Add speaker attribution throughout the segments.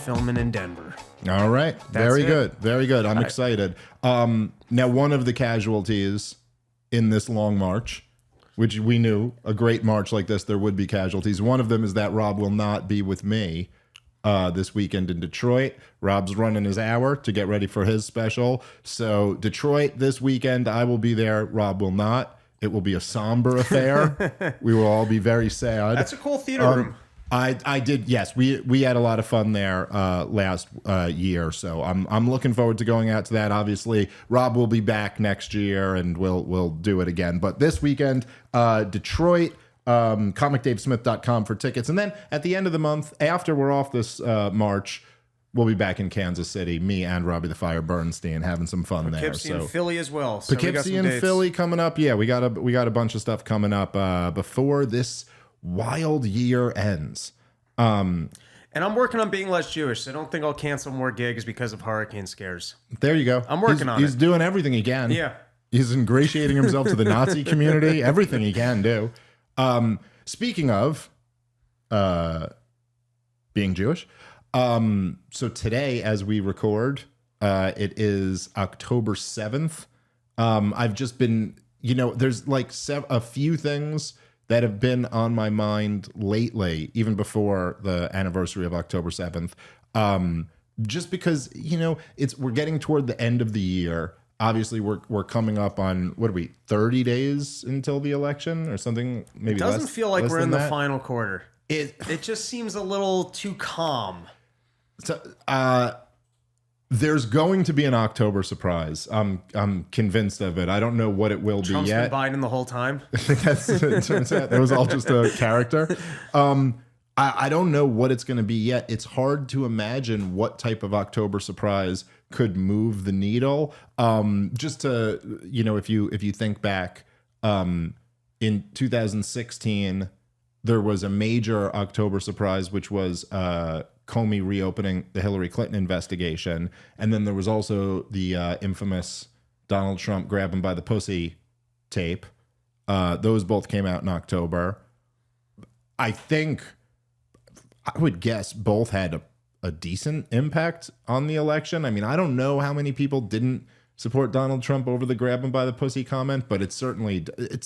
Speaker 1: filming in Denver.
Speaker 2: All right. Very good. Very good. I'm excited. Now, one of the casualties in this long march, which we knew a great march like this, there would be casualties. One of them is that Rob will not be with me this weekend in Detroit. Rob's running his hour to get ready for his special. So Detroit this weekend, I will be there. Rob will not. It will be a somber affair. We will all be very sad.
Speaker 1: That's a cool theater room.
Speaker 2: I did. Yes, we had a lot of fun there last year. So I'm looking forward to going out to that. Obviously, Rob will be back next year, and we'll do it again. But this weekend, Detroit, comicdavesmith.com for tickets, and then at the end of the month, after we're off this march, we'll be back in Kansas City. Me and Robbie the Fire Bernstein having some fun there.
Speaker 1: Poughkeepsie and Philly as well.
Speaker 2: So Poughkeepsie and Philly coming up. Yeah, we got a bunch of stuff coming up before this wild year ends.
Speaker 1: And I'm working on being less Jewish, so I don't think I'll cancel more gigs because of hurricane scares.
Speaker 2: There you go.
Speaker 1: I'm working on it.
Speaker 2: He's doing everything he can.
Speaker 1: Yeah.
Speaker 2: He's ingratiating himself to the Nazi community, everything he can do. Speaking of being Jewish, so today as we record, it is October 7th. I've just been, there's like a few things that have been on my mind lately, even before the anniversary of October 7th. Just because, we're getting toward the end of the year. Obviously, we're coming up on, 30 days until the election or something? Maybe
Speaker 1: it doesn't feel like we're in the final quarter.
Speaker 2: It
Speaker 1: just seems a little too calm.
Speaker 2: So, there's going to be an October surprise. I'm convinced of it. I don't know what it will be yet.
Speaker 1: Trump's been Biden the whole time.
Speaker 2: It turns out it was all just a character. I don't know what it's going to be yet. It's hard to imagine what type of October surprise could move the needle. Just to, if you think back, in 2016, there was a major October surprise, which was Comey reopening the Hillary Clinton investigation. And then there was also the infamous Donald Trump grab him by the pussy tape. Those both came out in October. I would guess both had a decent impact on the election. I mean, I don't know how many people didn't support Donald Trump over the grab him by the pussy comment, but it's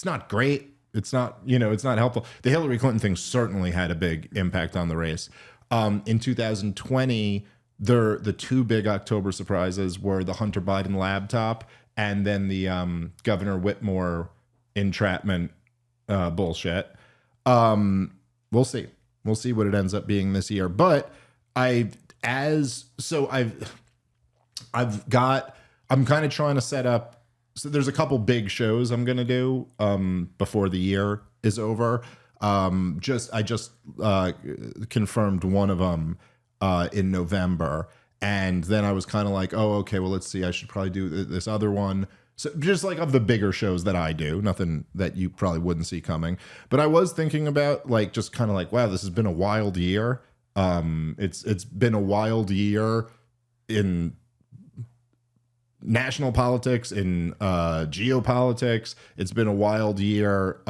Speaker 2: not great. It's not, it's not helpful. The Hillary Clinton thing certainly had a big impact on the race. In 2020, the two big October surprises were the Hunter Biden laptop and then the Governor Whitmore entrapment bullshit. We'll see. We'll see what it ends up being this year. But I'm kind of trying to set up. So there's a couple big shows I'm going to do before the year is over. I just confirmed one of them in November, and then I was kind of like, oh, okay, well, let's see. I should probably do this other one. So just like of the bigger shows that I do, nothing that you probably wouldn't see coming. But I was thinking about like just kind of like, wow, this has been a wild year. It's been a wild year in national politics, in geopolitics. It's been a wild year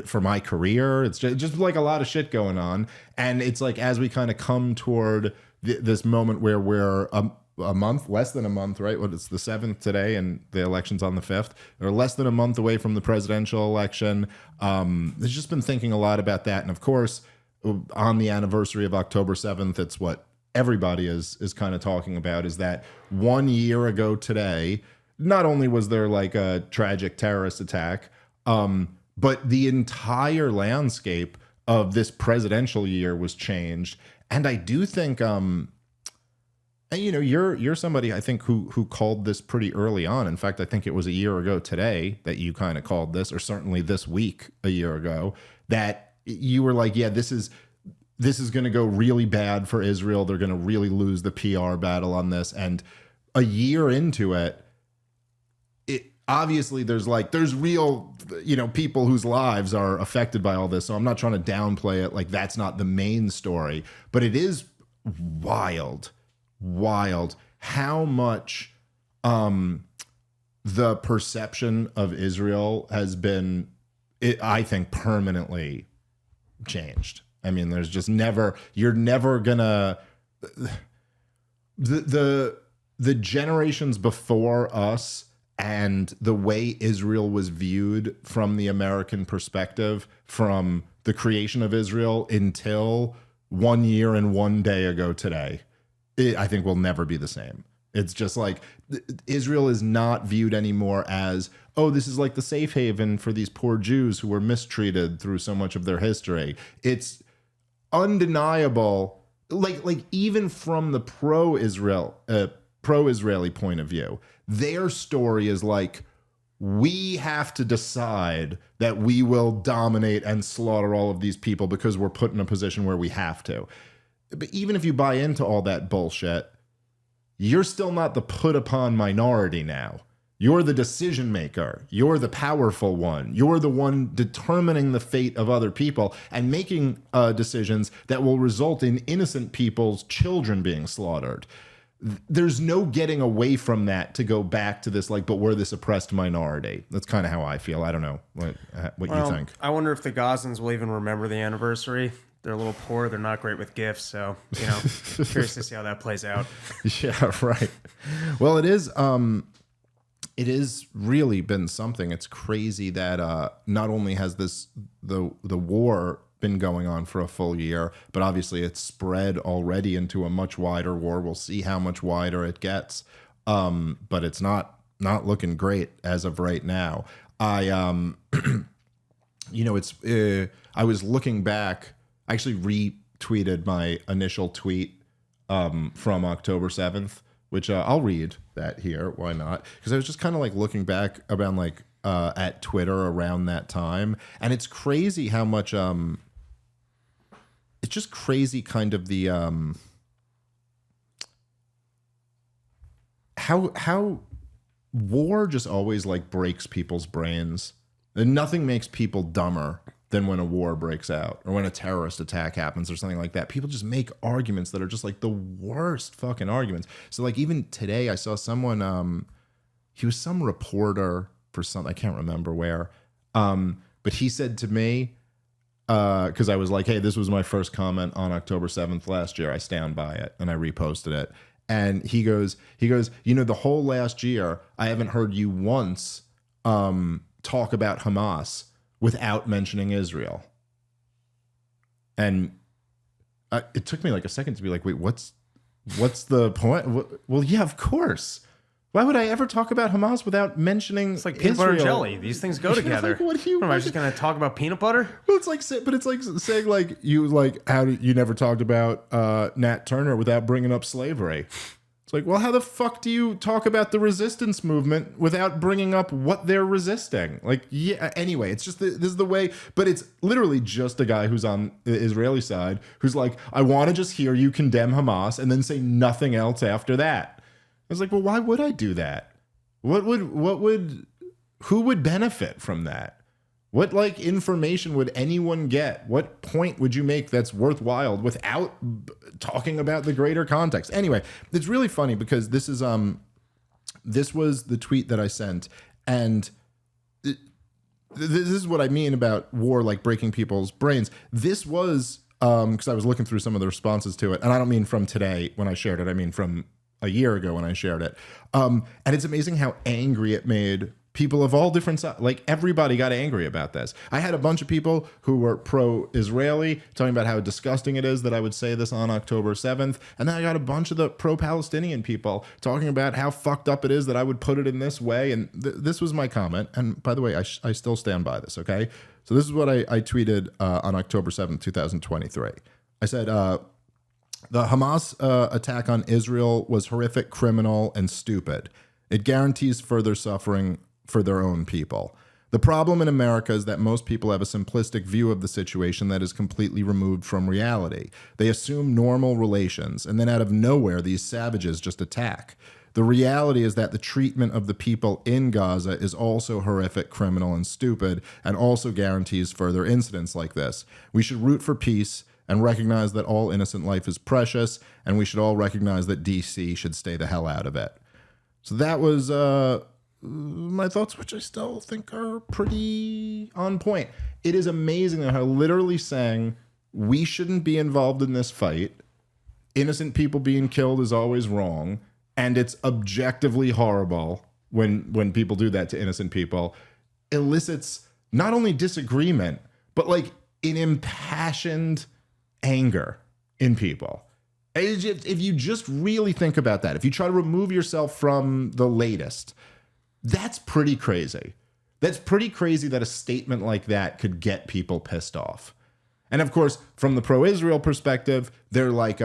Speaker 2: for my career. It's just like a lot of shit going on. And it's like as we kind of come toward this moment where we're a month, less than a month, right? Well, it's the 7th today and the election's on the 5th. Or less than a month away from the presidential election. I've just been thinking a lot about that. And of course, on the anniversary of October 7th, it's what everybody is kind of talking about, is that 1 year ago today, not only was there like a tragic terrorist attack, but the entire landscape of this presidential year was changed. And I do think, you're somebody I think who called this pretty early on. In fact, I think it was a year ago today that you kind of called this, or certainly this week a year ago, that you were like, yeah, this is going to go really bad for Israel. They're going to really lose the PR battle on this. And a year into it, obviously there's real, people whose lives are affected by all this. So I'm not trying to downplay it. Like that's not the main story, but it is wild how much the perception of Israel has been, I think, permanently changed. I mean, there's just you're never gonna, the generations before us and the way Israel was viewed from the American perspective, from the creation of Israel until 1 year and 1 day ago today, I think will never be the same. It's just like Israel is not viewed anymore as, oh, this is like the safe haven for these poor Jews who were mistreated through so much of their history. It's undeniable, like even from the pro-Israeli point of view, their story is like, we have to decide that we will dominate and slaughter all of these people because we're put in a position where we have to. But even if you buy into all that bullshit, you're still not the put upon minority now. You're the decision maker. You're the powerful one. You're the one determining the fate of other people and making decisions that will result in innocent people's children being slaughtered. There's no getting away from that to go back to this, like, but we're this oppressed minority. That's kind of how I feel. I don't know what you think.
Speaker 1: I wonder if the Gazans will even remember the anniversary. They're a little poor. They're not great with gifts. So, curious to see how that plays out.
Speaker 2: Yeah, right. Well, it is really been something. It's crazy that not only has the war been going on for a full year, but obviously it's spread already into a much wider war. We'll see how much wider it gets. But it's not looking great as of right now. I was looking back. I actually retweeted my initial tweet from October 7th, which I'll read that here. Why not? Because I was just kind of like looking back around like at Twitter around that time. And it's crazy how much it's just crazy kind of the how war just always like breaks people's brains. And nothing makes people dumber than when a war breaks out or when a terrorist attack happens or something like that. People just make arguments that are just like the worst fucking arguments. So like even today I saw someone, he was some reporter for something, I can't remember where, but he said to me, because I was like, hey, this was my first comment on October 7th last year. I stand by it. And I reposted it. And he goes, the whole last year, I haven't heard you once talk about Hamas without mentioning Israel. And it took me like a second to be like, wait, what's the point? Well, yeah, of course. Why would I ever talk about Hamas without mentioning
Speaker 1: It's like peanut butter and jelly. These things go together.
Speaker 2: Like, what do you?
Speaker 1: Am I just going to talk about peanut butter?
Speaker 2: Well, it's like saying like you never talked about Nat Turner without bringing up slavery. It's like, well, how the fuck do you talk about the resistance movement without bringing up what they're resisting? Like, yeah, anyway, it's just this is the way, but it's literally just a guy who's on the Israeli side who's like, I want to just hear you condemn Hamas and then say nothing else after that. I was like, well, why would I do that? Who would benefit from that? What like information would anyone get? What point would you make that's worthwhile without talking about the greater context? Anyway, it's really funny because this was the tweet that I sent, and this is what I mean about war, like breaking people's brains. This was because I was looking through some of the responses to it, and I don't mean from today when I shared it. I mean from a year ago when I shared it. And it's amazing how angry it made people of all different sides. Like everybody got angry about this. I had a bunch of people who were pro-Israeli talking about how disgusting it is that I would say this on October 7th. And then I got a bunch of the pro-Palestinian people talking about how fucked up it is that I would put it in this way. And this was my comment. And by the way, I still stand by this, okay? So this is what I tweeted on October 7th, 2023. I said, the Hamas attack on Israel was horrific, criminal, and stupid. It guarantees further suffering for their own people. The problem in America is that most people have a simplistic view of the situation that is completely removed from reality. They assume normal relations, and then out of nowhere, these savages just attack. The reality is that the treatment of the people in Gaza is also horrific, criminal, and stupid, and also guarantees further incidents like this. We should root for peace and recognize that all innocent life is precious, and we should all recognize that DC should stay the hell out of it. So that was my thoughts, which I still think are pretty on point. It is amazing how literally saying we shouldn't be involved in this fight innocent people being killed is always wrong, and it's objectively horrible when people do that to innocent people, elicits not only disagreement, but like an impassioned anger in people. If you just really think about that, if you try to remove yourself from the latest, that's pretty crazy. That's pretty crazy that a statement like that could get people pissed off. And of course, from the pro-Israel perspective, they're like,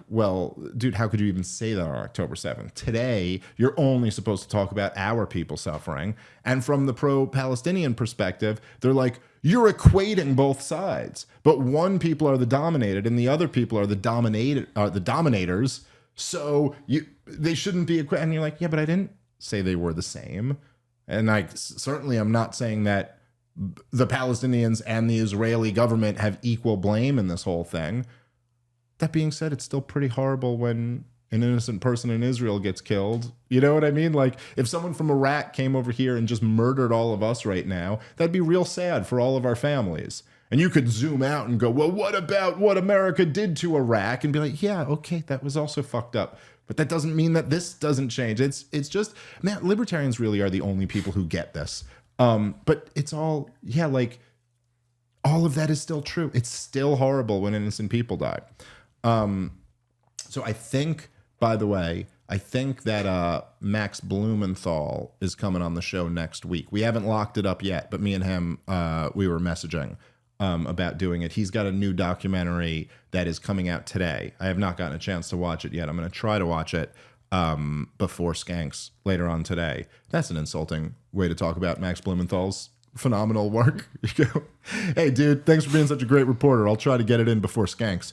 Speaker 2: well, dude, how could you even say that on October 7th? Today, you're only supposed to talk about our people suffering. And from the pro-Palestinian perspective, they're like, you're equating both sides. But one people are the dominated and the other people are the dominators. So they shouldn't be equated. And you're like, yeah, but I didn't say they were the same. And I'm not saying that the Palestinians and the Israeli government have equal blame in this whole thing. That being said, it's still pretty horrible when an innocent person in Israel gets killed. You know what I mean? Like, if someone from Iraq came over here and just murdered all of us right now, that'd be real sad for all of our families. And you could zoom out and go, well, what about what America did to Iraq? And be like, yeah, okay, that was also fucked up. But that doesn't mean that this doesn't change. It's just, man, libertarians really are the only people who get this. But it's all, yeah, like, all of that is still true. It's still horrible when innocent people die. So I think, by the way, I think that Max Blumenthal is coming on the show next week. We haven't locked it up yet, but me and him, we were messaging about doing it. He's got a new documentary that is coming out today. I have not gotten a chance to watch it yet. I'm going to try to watch it before Skanks later on today. That's an insulting way to talk about Max Blumenthal's phenomenal work. You go, hey, dude, thanks for being such a great reporter. I'll try to get it in before Skanks.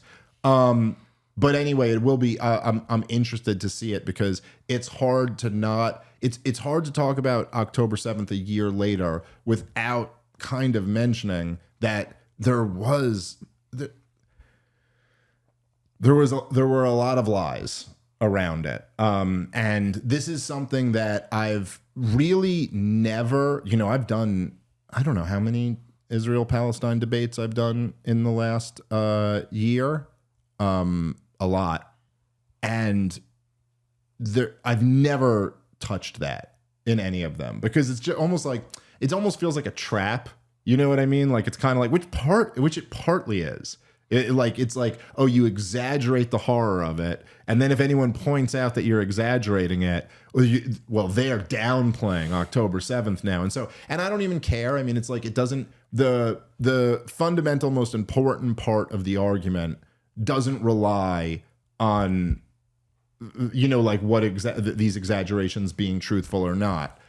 Speaker 2: But anyway, it will be. I'm interested to see it because it's hard to not. It's hard to talk about October 7th a year later without kind of mentioning that there were a lot of lies around it. And this is something that I've really never. I've done. I don't know how many Israel-Palestine debates I've done in the last year. A lot. And I've never touched that in any of them because it's just almost like, it almost feels like a trap. You know what I mean? Like, it's kind of like, which it partly is. It's like, oh, you exaggerate the horror of it. And then if anyone points out that you're exaggerating it, well, they are downplaying October 7th now. And I don't even care. I mean, it's like, it doesn't, the fundamental, most important part of the argument doesn't rely on, like what these exaggerations being truthful or not.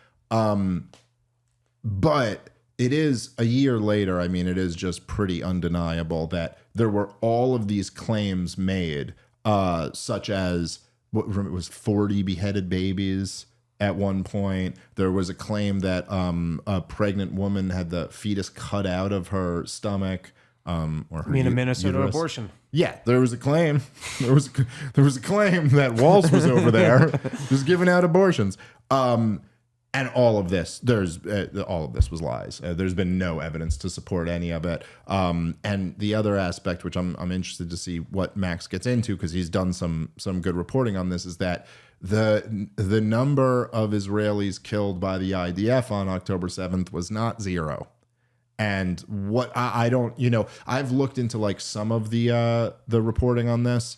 Speaker 2: But it is a year later. I mean, it is just pretty undeniable that there were all of these claims made, such as it was 40 beheaded babies at one point. There was a claim that a pregnant woman had the fetus cut out of her stomach. Or her
Speaker 1: a Minnesota
Speaker 2: uterus.
Speaker 1: Abortion.
Speaker 2: Yeah, there was a claim. There was a claim that Walsh was over there just giving out abortions. And all of this, all of this was lies. There's been no evidence to support any of it. And the other aspect, which I'm interested to see what Max gets into, because he's done some good reporting on this, is that the number of Israelis killed by the IDF on October 7th was not zero. And what I don't, I've looked into like some of the reporting on this.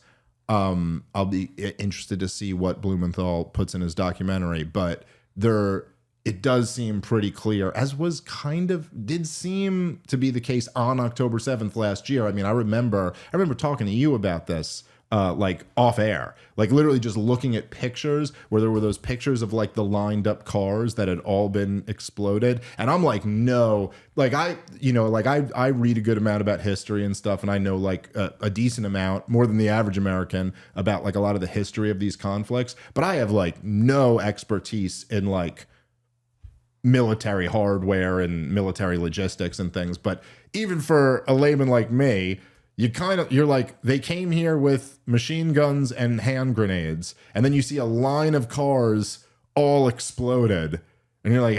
Speaker 2: I'll be interested to see what Blumenthal puts in his documentary, but it does seem pretty clear, as did seem to be the case on October 7th last year. I mean, I remember talking to you about this, like off air, like literally just looking at pictures where there were those pictures of like the lined up cars that had all been exploded. And I'm like, no, like I read a good amount about history and stuff. And I know like a decent amount, more than the average American, about like a lot of the history of these conflicts. But I have like no expertise in like military hardware and military logistics and things. But even for a layman like me, you're like, they came here with machine guns and hand grenades, and then you see a line of cars all exploded, and you're like,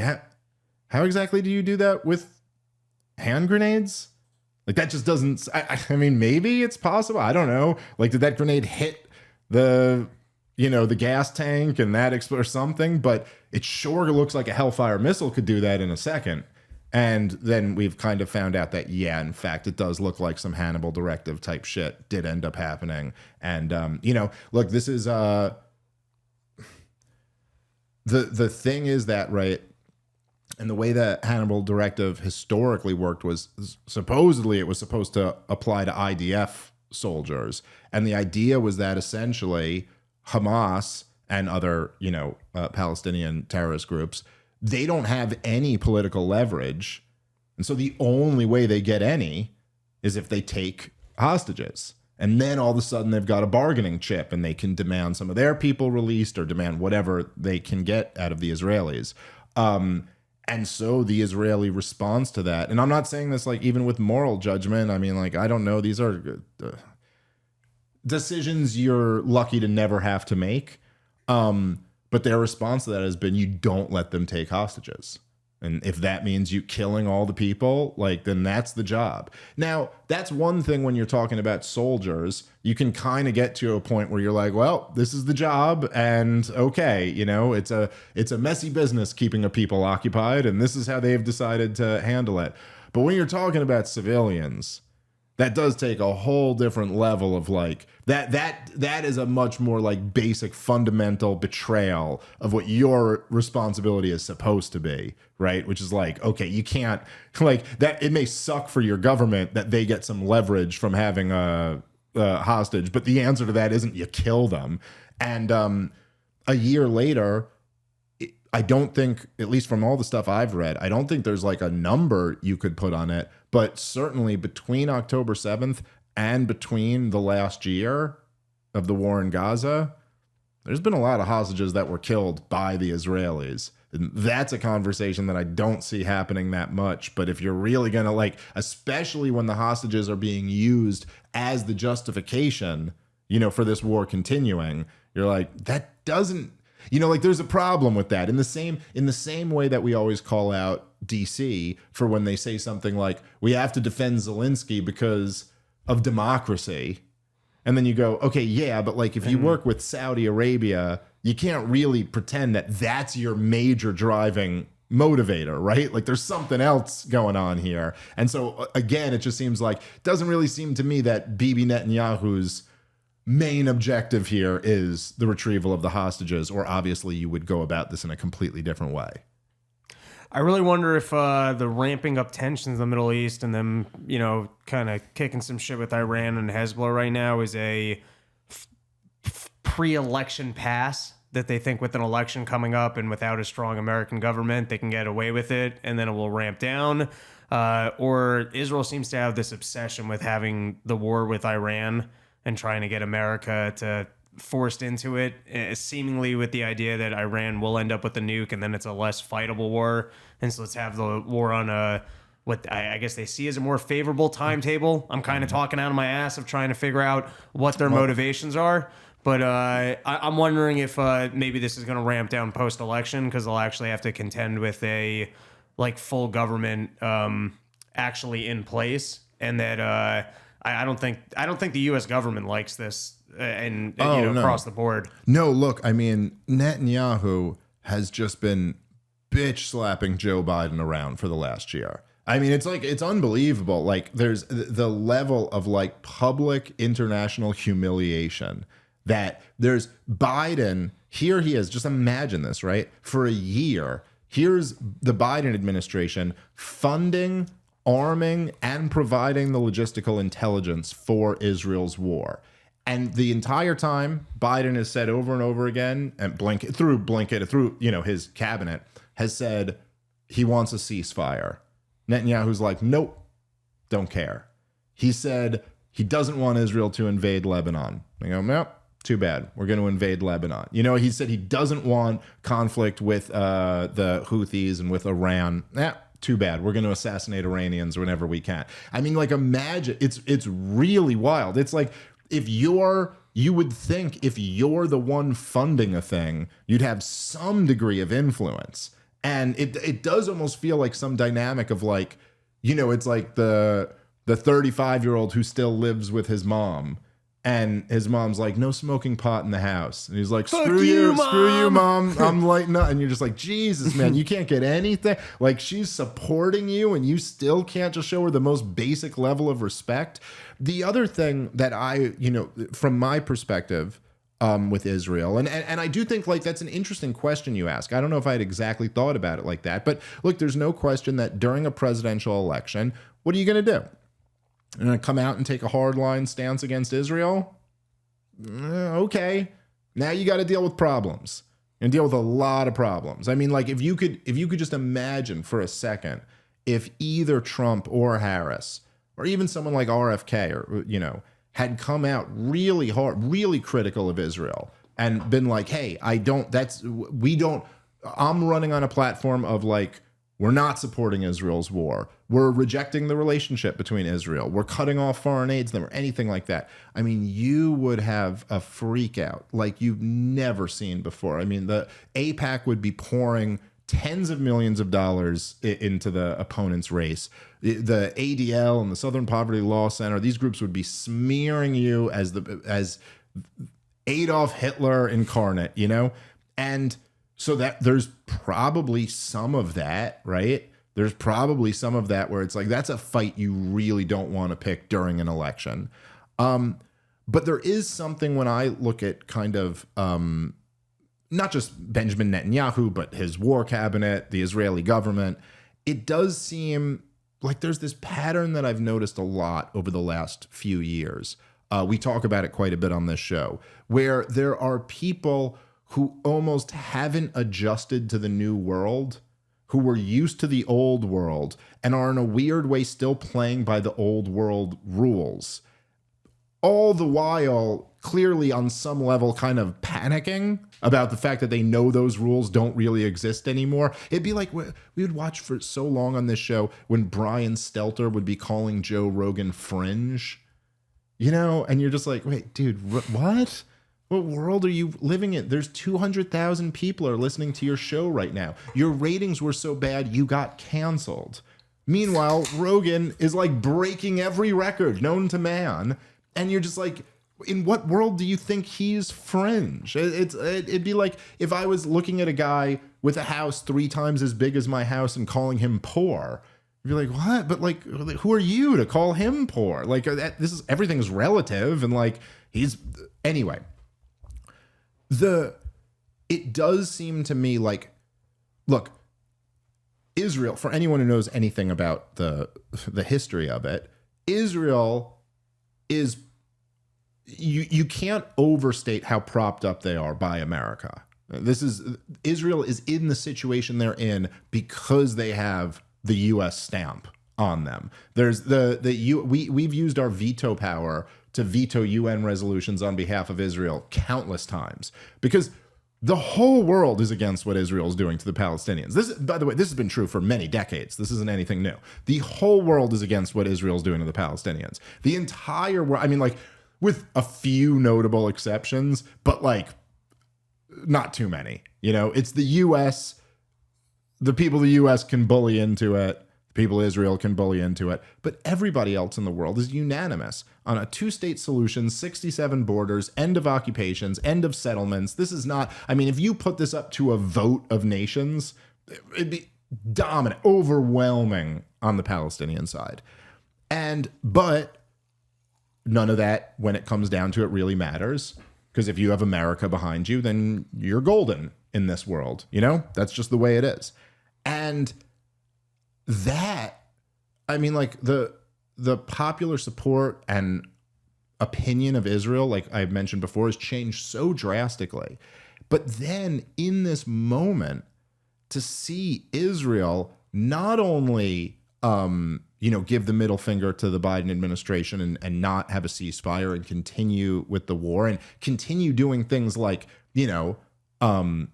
Speaker 2: how exactly do you do that with hand grenades? Like that just doesn't. I mean, maybe it's possible. I don't know. Like, did that grenade hit the the gas tank and that explode or something? But it sure looks like a Hellfire missile could do that in a second. And then we've kind of found out that, yeah, in fact, it does look like some Hannibal directive type shit did end up happening. And, look, this is the thing is that, right, and the way that Hannibal directive historically worked was supposedly it was supposed to apply to IDF soldiers. And the idea was that essentially Hamas and other, Palestinian terrorist groups, they don't have any political leverage. And so the only way they get any is if they take hostages. And then all of a sudden they've got a bargaining chip and they can demand some of their people released or demand whatever they can get out of the Israelis. And so the Israeli response to that, and I'm not saying this like even with moral judgment. I mean, like, I don't know. These are decisions you're lucky to never have to make. But their response to that has been, you don't let them take hostages. And if that means you killing all the people, like, then that's the job. Now, that's one thing when you're talking about soldiers, you can kind of get to a point where you're like, well, this is the job. And okay, it's a messy business keeping a people occupied. And this is how they've decided to handle it. But when you're talking about civilians, that does take a whole different level of like that is a much more like basic fundamental betrayal of what your responsibility is supposed to be, right? Which is like, okay, you can't like that. It may suck for your government that they get some leverage from having a hostage, but the answer to that isn't you kill them. And a year later, I don't think, at least from all the stuff I've read, I don't think there's like a number you could put on it. But certainly between October 7th and between the last year of the war in Gaza, there's been a lot of hostages that were killed by the Israelis. And that's a conversation that I don't see happening that much. But if you're really going to like, especially when the hostages are being used as the justification, for this war continuing, you're like, that doesn't, like there's a problem with that. In the same way that we always call out DC for when they say something like, we have to defend Zelensky because of democracy. And then you go, okay, yeah, but like if you work with Saudi Arabia, you can't really pretend that that's your major driving motivator, right? Like there's something else going on here. And so again, it just seems like, doesn't really seem to me that Bibi Netanyahu's main objective here is the retrieval of the hostages, or obviously you would go about this in a completely different way.
Speaker 1: I really wonder if the ramping up tensions in the Middle East and them, kind of kicking some shit with Iran and Hezbollah right now is a pre-election pass that they think with an election coming up and without a strong American government, they can get away with it and then it will ramp down. Or Israel seems to have this obsession with having the war with Iran and trying to get America to forced into it, seemingly with the idea that Iran will end up with a nuke and then it's a less fightable war. And so let's have the war on what I guess they see as a more favorable timetable. I'm kind of talking out of my ass of trying to figure out what their motivations are. But I'm wondering if maybe this is going to ramp down post-election because they'll actually have to contend with a full government actually in place, and that I don't think the U.S. government likes this and
Speaker 2: no.
Speaker 1: across the board.
Speaker 2: No, look, I mean, Netanyahu has just been bitch slapping Joe Biden around for the last year. I mean, it's unbelievable. Like, there's the level of public international humiliation that there's Biden. Here he is. Just imagine this, right? For a year, here's the Biden administration funding, arming, and providing the logistical intelligence for Israel's war. And the entire time, Biden has said over and over again, and Blinken through his cabinet, has said he wants a ceasefire. Netanyahu's like, nope, don't care. He said he doesn't want Israel to invade Lebanon. They go, nope, too bad. We're going to invade Lebanon. He said he doesn't want conflict with the Houthis and with Iran. Too bad. We're going to assassinate Iranians whenever we can. I mean, imagine, it's really wild. It's like, you would think if you're the one funding a thing, you'd have some degree of influence. And it does almost feel like some dynamic of it's like the the 35-year-old who still lives with his mom. And his mom's like, no smoking pot in the house. And he's like, screw you, mom. I'm lighting up. And you're just like, Jesus, man, you can't get anything. Like, she's supporting you and you still can't just show her the most basic level of respect. The other thing that from my perspective with Israel, and I do think like that's an interesting question you ask. I don't know if I had exactly thought about it like that. But look, there's no question that during a presidential election, what are you going to do? You're going to come out and take a hardline stance against Israel? Okay. Now you got to deal with problems and deal with a lot of problems. I mean, like if you could just imagine for a second, if either Trump or Harris, or even someone like RFK, or, had come out really hard, really critical of Israel and been like, hey, I'm running on a platform of like, we're not supporting Israel's war. We're rejecting the relationship between Israel. We're cutting off foreign aid to them or anything like that. I mean, you would have a freak out like you've never seen before. I mean, the AIPAC would be pouring tens of millions of dollars into the opponent's race. The ADL and the Southern Poverty Law Center, these groups would be smearing you as Adolf Hitler incarnate, And so that there's probably some of that, right? There's probably some of that where it's like, that's a fight you really don't want to pick during an election. But there is something when I look at kind of not just Benjamin Netanyahu, but his war cabinet, the Israeli government, it does seem like there's this pattern that I've noticed a lot over the last few years. We talk about it quite a bit on this show, where there are people who almost haven't adjusted to the new world, who were used to the old world and are in a weird way still playing by the old world rules. All the while, clearly on some level, kind of panicking about the fact that they know those rules don't really exist anymore. It'd be like we would watch for so long on this show when Brian Stelter would be calling Joe Rogan fringe, and you're just like, wait, dude, what? What world are you living in? There's 200,000 people are listening to your show right now. Your ratings were so bad, you got canceled. Meanwhile, Rogan is like breaking every record known to man. And you're just like, in what world do you think he's fringe? It'd be like if I was looking at a guy with a house 3 times as big as my house and calling him poor. You'd be like, what? But like, who are you to call him poor? Like, everything's relative. And like, anyway. It does seem to me like, look, Israel, for anyone who knows anything about the history of it, Israel is, you can't overstate how propped up they are by America. Israel is in the situation they're in because they have the U.S. stamp on them. There's we've used our veto power to veto UN resolutions on behalf of Israel countless times because the whole world is against what Israel is doing to the Palestinians. This, by the way, this has been true for many decades. This isn't anything new. The whole world is against what Israel is doing to the Palestinians. The entire world, I mean, like, with a few notable exceptions, but like not too many. It's the U.S. The people of the U.S. can bully into it. People of Israel can bully into it, but everybody else in the world is unanimous on a 2-state solution, 67 borders, end of occupations, end of settlements. This is not, I mean, if you put this up to a vote of nations, it'd be dominant, overwhelming on the Palestinian side. But none of that, when it comes down to it, really matters. Because if you have America behind you, then you're golden in this world. That's just the way it is. And that, I mean, like the popular support and opinion of Israel, like I've mentioned before, has changed so drastically. But then in this moment, to see Israel not only, give the middle finger to the Biden administration and not have a ceasefire and continue with the war and continue doing things like,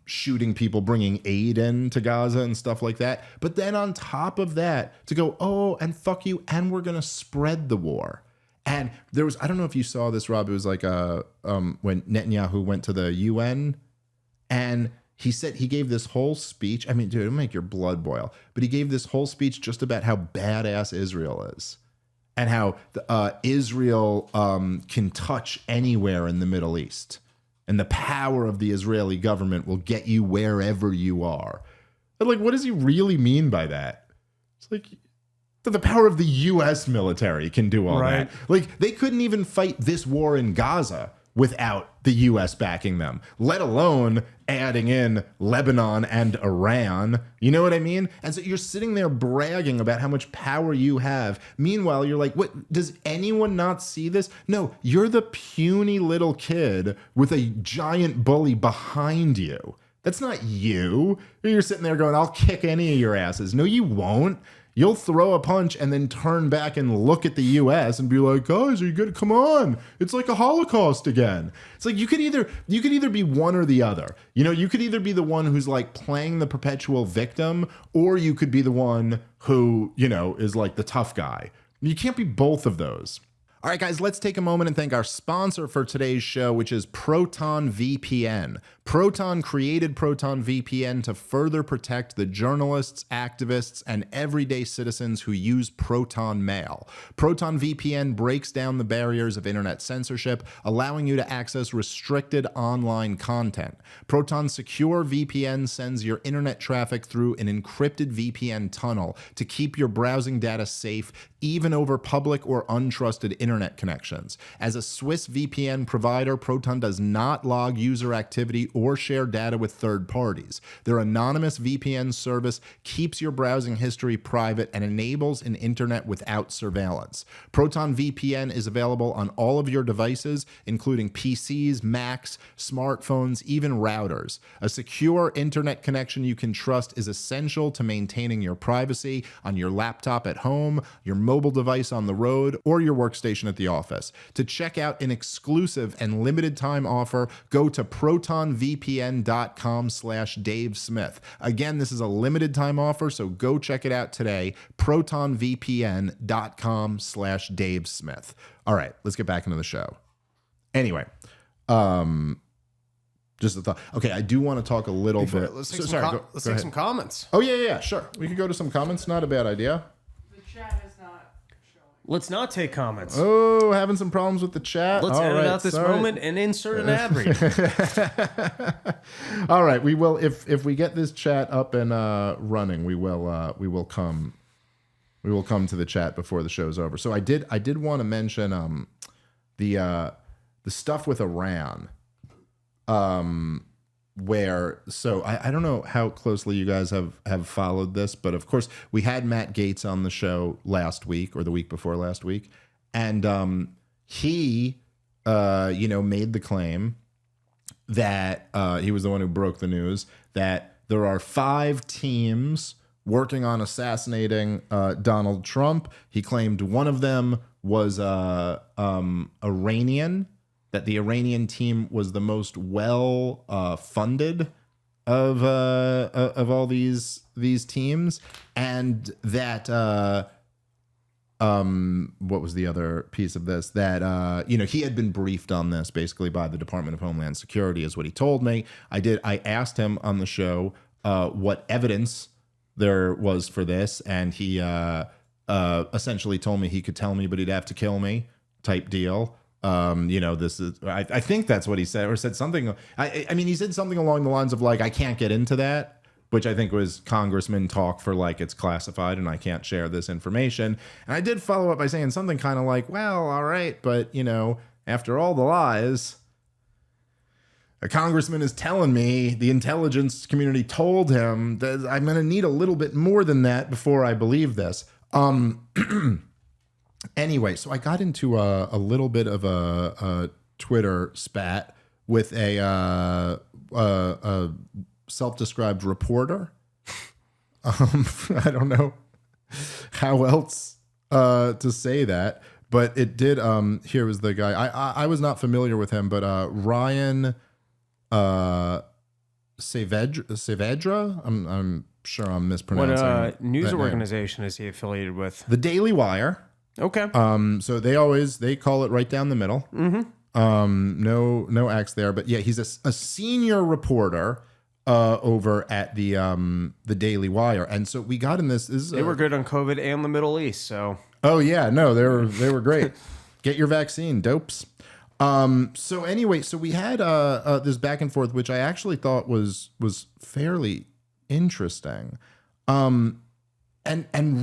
Speaker 2: shooting people, bringing aid in to Gaza and stuff like that. But then on top of that, to go, oh, and fuck you, and we're going to spread the war. And there was, I don't know if you saw this, Rob, it was like when Netanyahu went to the UN and he gave this whole speech. I mean, dude, it'll make your blood boil. But he gave this whole speech just about how badass Israel is. and how Israel can touch anywhere in the Middle East. And the power of the Israeli government will get you wherever you are. But like, what does he really mean by that? It's like the power of the U.S. military can do all that. Like, they couldn't even fight this war in Gaza without the U.S. backing them, let alone adding in Lebanon and Iran. You know what I mean? And so you're sitting there bragging about how much power you have. Meanwhile, you're like, what? Does anyone not see this? No, you're the puny little kid with a giant bully behind you. That's not you. You're sitting there going, I'll kick any of your asses. No, you won't. You'll throw a punch and then turn back and look at the U.S. and be like, guys, are you good? Come on. It's like a Holocaust again. It's like you could either be one or the other. You know, you could either be the one who's like playing the perpetual victim, or you could be the one who, you know, is like the tough guy. You can't be both of those. All right, guys, let's take a moment and thank our sponsor for today's show, which is Proton VPN. Proton created Proton VPN to further protect the journalists, activists, and everyday citizens who use Proton Mail. Proton VPN breaks down the barriers of internet censorship, allowing you to access restricted online content. Proton Secure VPN sends your internet traffic through an encrypted VPN tunnel to keep your browsing data safe, even over public or untrusted internet connections. As a Swiss VPN provider, Proton does not log user activity or share data with third parties. Their anonymous VPN service keeps your browsing history private and enables an internet without surveillance. Proton VPN is available on all of your devices, including PCs, Macs, smartphones, even routers. A secure internet connection you can trust is essential to maintaining your privacy on your laptop at home, your mobile device on the road, or your workstation at the office. To check out an exclusive and limited time offer, go to protonvpn.com/Dave Smith. Again, this is a limited time offer, so go check it out today. protonvpn.com/Dave Smith. All right, let's get back into the show. Anyway, just a thought. Okay, I do want to talk a little bit.
Speaker 1: Let's take some comments.
Speaker 2: Oh, yeah, sure. We could go to some comments. Not a bad idea.
Speaker 3: The chat is not showing.
Speaker 1: Let's not take comments.
Speaker 2: Oh, having some problems with the chat.
Speaker 1: Let's edit out this moment and insert an ad read.
Speaker 2: All right, we will. If we get this chat up and running, we will come to the chat before the show's over. So I did want to mention the stuff with Iran. Where, so I don't know how closely you guys have followed this, but of course we had Matt Gaetz on the show last week or the week before last week. And, he, made the claim that, he was the one who broke the news that there are 5 teams working on assassinating, Donald Trump. He claimed one of them was, Iranian, that the Iranian team was the most well funded of all these teams, and that what was the other piece of this? That he had been briefed on this basically by the Department of Homeland Security, is what he told me. I asked him on the show what evidence there was for this, and he essentially told me he could tell me, but he'd have to kill me, type deal. This is, I think that's what he said, or said something. I mean, he said something along the lines of like, I can't get into that, which I think was congressman talk for like, it's classified and I can't share this information. And I did follow up by saying something kind of like, well, all right, but after all the lies, a congressman is telling me the intelligence community told him that I'm going to need a little bit more than that before I believe this. Anyway, so I got into a little bit of a Twitter spat with a self-described reporter. I don't know how else to say that, but it did. Here was the guy. I was not familiar with him, but Ryan Saavedra. I'm sure I'm mispronouncing.
Speaker 1: What news organization is he affiliated with?
Speaker 2: The Daily Wire.
Speaker 1: Okay.
Speaker 2: So they call it right down the middle. Mm-hmm. No X there, but yeah, he's a senior reporter over at the Daily Wire, and so we got in this.
Speaker 1: They were good on COVID and the Middle East, so
Speaker 2: Oh yeah, no, they were great. Get your vaccine, dopes. So anyway, so we had this back and forth, which I actually thought was fairly interesting, and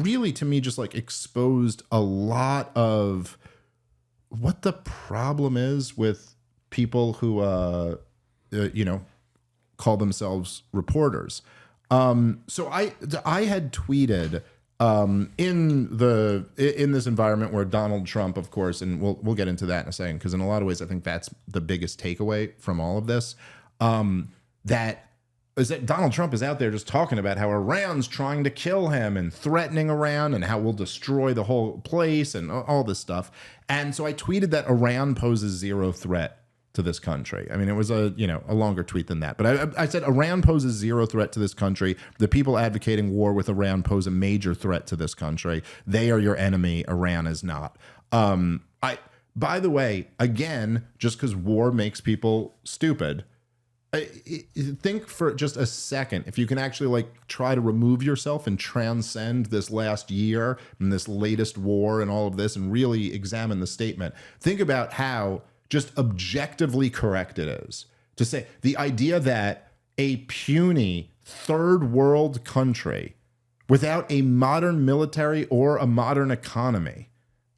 Speaker 2: really to me just like exposed a lot of what the problem is with people who call themselves reporters. So I had tweeted in this environment where Donald Trump, of course, and we'll get into that in a second, because in a lot of ways I think that's the biggest takeaway from all of this. That is that Donald Trump is out there just talking about how Iran's trying to kill him and threatening Iran and how we'll destroy the whole place and all this stuff. And so I tweeted that Iran poses zero threat to this country. I mean, it was a longer tweet than that, but I said Iran poses zero threat to this country. The people advocating war with Iran pose a major threat to this country. They are your enemy. Iran is not. By the way, again, just because war makes people stupid, think for just a second if you can actually like try to remove yourself and transcend this last year and this latest war and all of this and really examine the statement. Think about how just objectively correct it is to say the idea that a puny third world country without a modern military or a modern economy,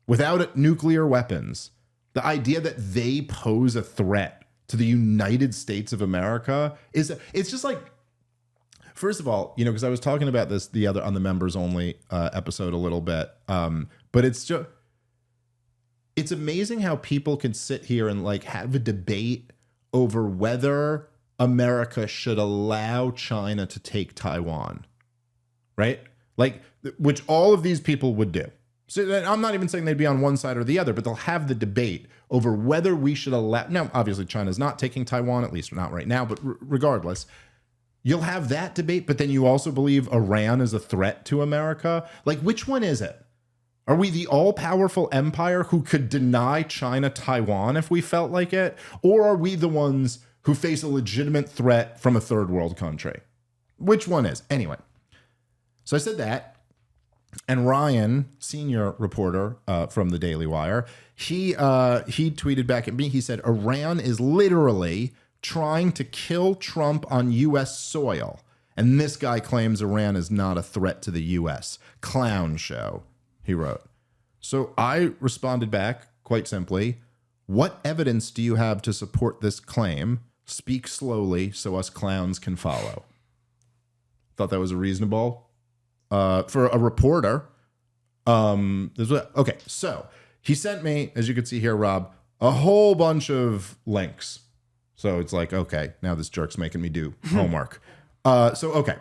Speaker 2: without nuclear weapons, the idea that they pose a threat to the United States of America it's just like, first of all, because I was talking about this on the members only episode a little bit, but it's amazing how people can sit here and like have a debate over whether America should allow China to take Taiwan, right? Like, which all of these people would do. So I'm not even saying they'd be on one side or the other, but they'll have the debate over whether we should allow. Now, obviously, China's not taking Taiwan, at least not right now, but regardless, you'll have that debate. But then you also believe Iran is a threat to America. Like, which one is it? Are we the all-powerful empire who could deny China Taiwan if we felt like it? Or are we the ones who face a legitimate threat from a third world country? Which one is? Anyway, so I said that. And Ryan, senior reporter from the Daily Wire, he tweeted back at me. He said, Iran is literally trying to kill Trump on U.S. soil. And this guy claims Iran is not a threat to the U.S. Clown show, he wrote. So I responded back quite simply, what evidence do you have to support this claim? Speak slowly so us clowns can follow. Thought that was a reasonable for a reporter. Okay, so he sent me, as you can see here, Rob, a whole bunch of links. So it's like, okay, now this jerk's making me do homework. Okay,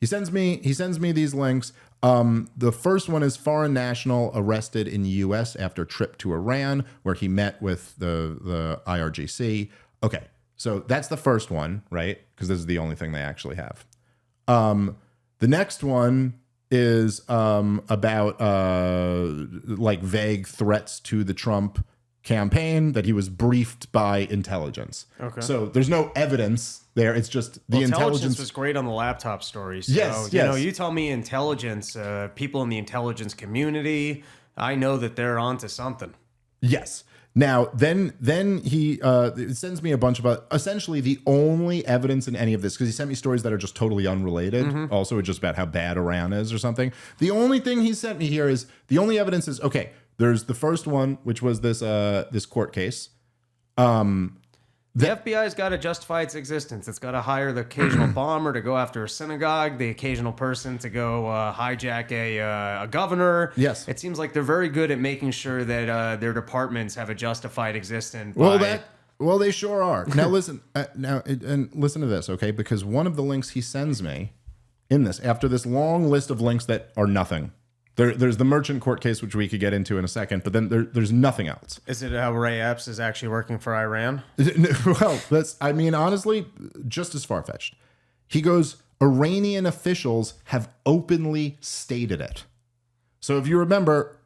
Speaker 2: he sends me these links. The first one is foreign national arrested in the U.S. after trip to Iran, where he met with the IRGC. Okay, so that's the first one, right? Because this is the only thing they actually have. The next one is about like vague threats to the Trump campaign that he was briefed by intelligence. Okay. So there's no evidence there. It's just the intelligence
Speaker 1: was great on the laptop stories. So,
Speaker 2: yes.
Speaker 1: You tell me intelligence, people in the intelligence community, I know that they're onto something.
Speaker 2: Yes. Now, then he sends me a bunch of essentially the only evidence in any of this, because he sent me stories that are just totally unrelated. Mm-hmm. Also, it's just about how bad Iran is or something. The only thing he sent me here is the only evidence is, okay, there's the first one, which was this court case.
Speaker 1: The FBI's got to justify its existence. It's got to hire the occasional bomber to go after a synagogue, the occasional person to go hijack a governor.
Speaker 2: Yes.
Speaker 1: It seems like they're very good at making sure that their departments have a justified existence.
Speaker 2: Well, they sure are. Now listen, and listen to this, okay? Because one of the links he sends me in this, after this long list of links that are nothing. There's the merchant court case, which we could get into in a second, but then there's nothing else.
Speaker 1: Is it how Ray Epps is actually working for Iran?
Speaker 2: Well, honestly, just as far-fetched. He goes, Iranian officials have openly stated it. So if you remember,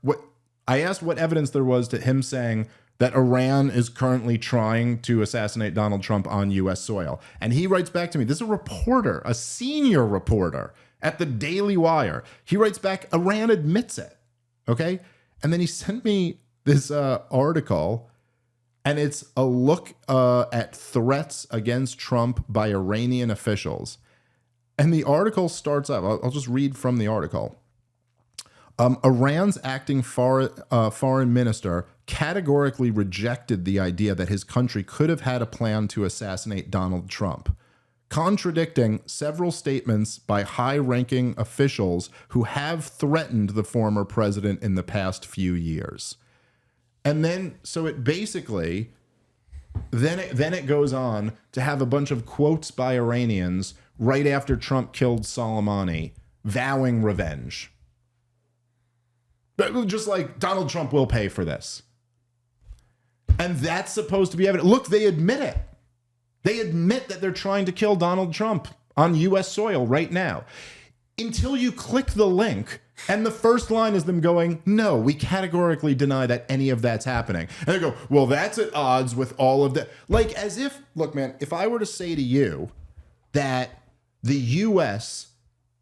Speaker 2: I asked what evidence there was to him saying that Iran is currently trying to assassinate Donald Trump on U.S. soil. And he writes back to me, this is a reporter, a senior reporter, at the Daily Wire. He writes back, Iran admits it, okay? And then he sent me this article, and it's a look at threats against Trump by Iranian officials. And the article starts out, I'll just read from the article. Iran's acting foreign minister categorically rejected the idea that his country could have had a plan to assassinate Donald Trump, contradicting several statements by high-ranking officials who have threatened the former president in the past few years. And then, so it basically, then it goes on to have a bunch of quotes by Iranians right after Trump killed Soleimani, vowing revenge. Just like Donald Trump will pay for this. And that's supposed to be evident. Look, they admit it. They admit that they're trying to kill Donald Trump on U.S. soil right now. Until you click the link, and the first line is them going, no, we categorically deny that any of that's happening. And they go, well, that's at odds with all of that. Like, as if, look, man, if I were to say to you that the U.S.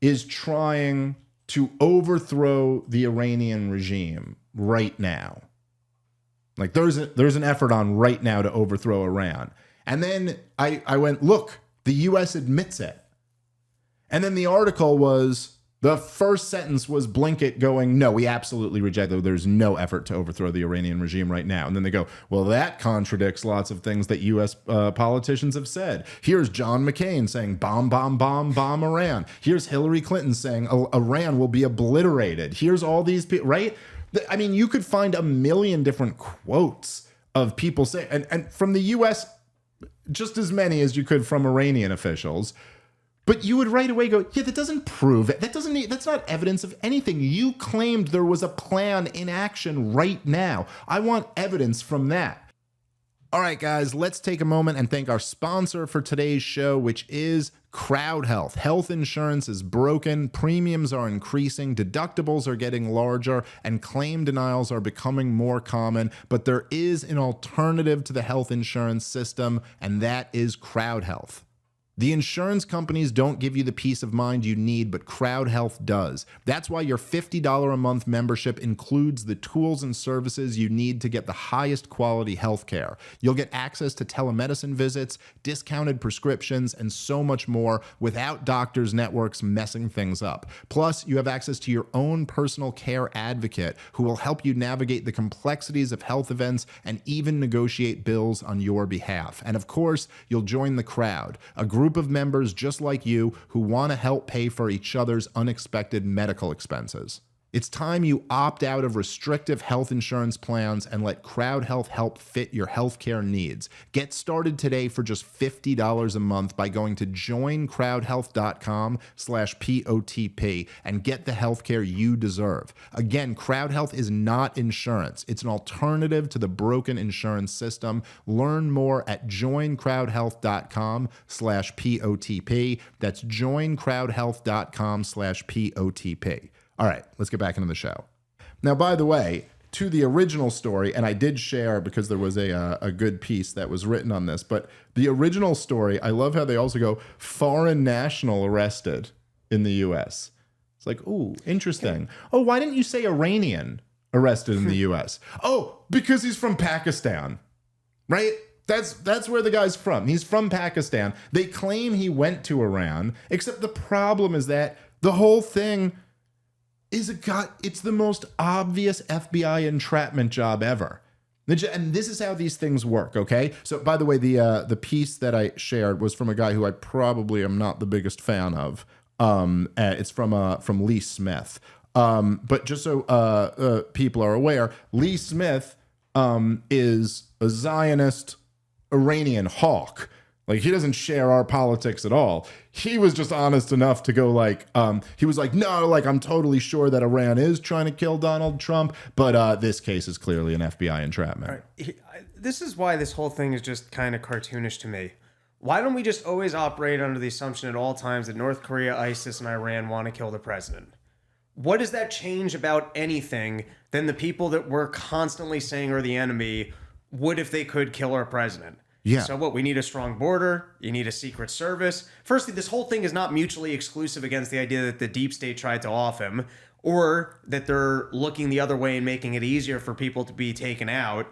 Speaker 2: is trying to overthrow the Iranian regime right now, like there's an effort on right now to overthrow Iran. And then I went, look, the U.S. admits it. And then the article was, the first sentence was Blinket going, no, we absolutely reject it. There's no effort to overthrow the Iranian regime right now. And then they go, well, that contradicts lots of things that U.S. Politicians have said. Here's John McCain saying, bomb, bomb, bomb, bomb Iran. Here's Hillary Clinton saying, Iran will be obliterated. Here's all these people, right? I mean, you could find a million different quotes of people saying, and from the U.S., just as many as you could from Iranian officials. But you would right away go, yeah, that doesn't prove it. That's not evidence of anything. You claimed there was a plan in action right now. I want evidence from that. All right, guys, let's take a moment and thank our sponsor for today's show, which is Crowd Health. Health insurance is broken, premiums are increasing, deductibles are getting larger, and claim denials are becoming more common. But there is an alternative to the health insurance system, and that is Crowd Health. The insurance companies don't give you the peace of mind you need, but Crowd Health does. That's why your $50 a month membership includes the tools and services you need to get the highest quality health care. You'll get access to telemedicine visits, discounted prescriptions, and so much more without doctors' networks messing things up. Plus, you have access to your own personal care advocate who will help you navigate the complexities of health events and even negotiate bills on your behalf. And of course, you'll join the crowd, a group of members just like you who want to help pay for each other's unexpected medical expenses. It's time you opt out of restrictive health insurance plans and let Crowd Health help fit your healthcare needs. Get started today for just $50 a month by going to joincrowdhealth.com/POTP and get the healthcare you deserve. Again, Crowd Health is not insurance. It's an alternative to the broken insurance system. Learn more at joincrowdhealth.com/POTP. That's joincrowdhealth.com/POTP. All right, let's get back into the show. Now, by the way, to the original story, and I did share because there was a good piece that was written on this, but the original story, I love how they also go, foreign national arrested in the U.S. It's like, ooh, interesting. Oh, why didn't you say Iranian arrested in the U.S.? Oh, because he's from Pakistan, right? That's where the guy's from. He's from Pakistan. They claim he went to Iran, except the problem is that the whole thing it's the most obvious FBI entrapment job ever. And this is how these things work, okay? So, by the way, the piece that I shared was from a guy who I probably am not the biggest fan of. It's from Lee Smith. But just so people are aware, Lee Smith is a Zionist Iranian hawk. Like, he doesn't share our politics at all. He was just honest enough to go like, he was like, no, like, I'm totally sure that Iran is trying to kill Donald Trump, but this case is clearly an FBI entrapment.
Speaker 1: All right. This is why this whole thing is just kind of cartoonish to me. Why don't we just always operate under the assumption at all times that North Korea, ISIS, and Iran want to kill the president? What does that change about anything than the people that we're constantly saying are the enemy would if they could kill our president?
Speaker 2: Yeah.
Speaker 1: So what? We need a strong border. You need a secret service. Firstly, this whole thing is not mutually exclusive against the idea that the deep state tried to off him. or that they're looking the other way and making it easier for people to be taken out.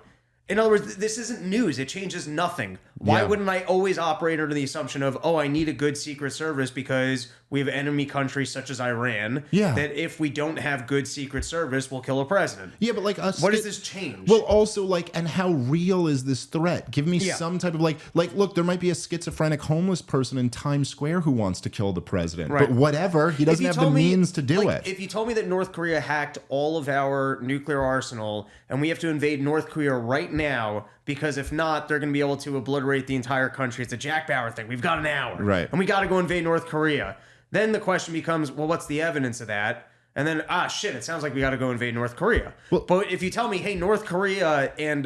Speaker 1: In other words, this isn't news. It changes nothing. Why wouldn't I always operate under the assumption of, I need a good Secret Service because we have enemy countries such as Iran, that if we don't have good Secret Service, we'll kill a president?
Speaker 2: Yeah, but
Speaker 1: what does this change?
Speaker 2: Well, also, and how real is this threat? Give me some type of look, there might be a schizophrenic homeless person in Times Square who wants to kill the president. Right. But whatever, he doesn't have the means to do it.
Speaker 1: If you told me that North Korea hacked all of our nuclear arsenal and we have to invade North Korea right now, because if not, they're going to be able to obliterate the entire country. It's a Jack Bauer thing. We've got an hour.
Speaker 2: Right.
Speaker 1: And we got to go invade North Korea. Then the question becomes, well, what's the evidence of that? And then, shit, it sounds like we got to go invade North Korea. Well, but if you tell me, hey, North Korea and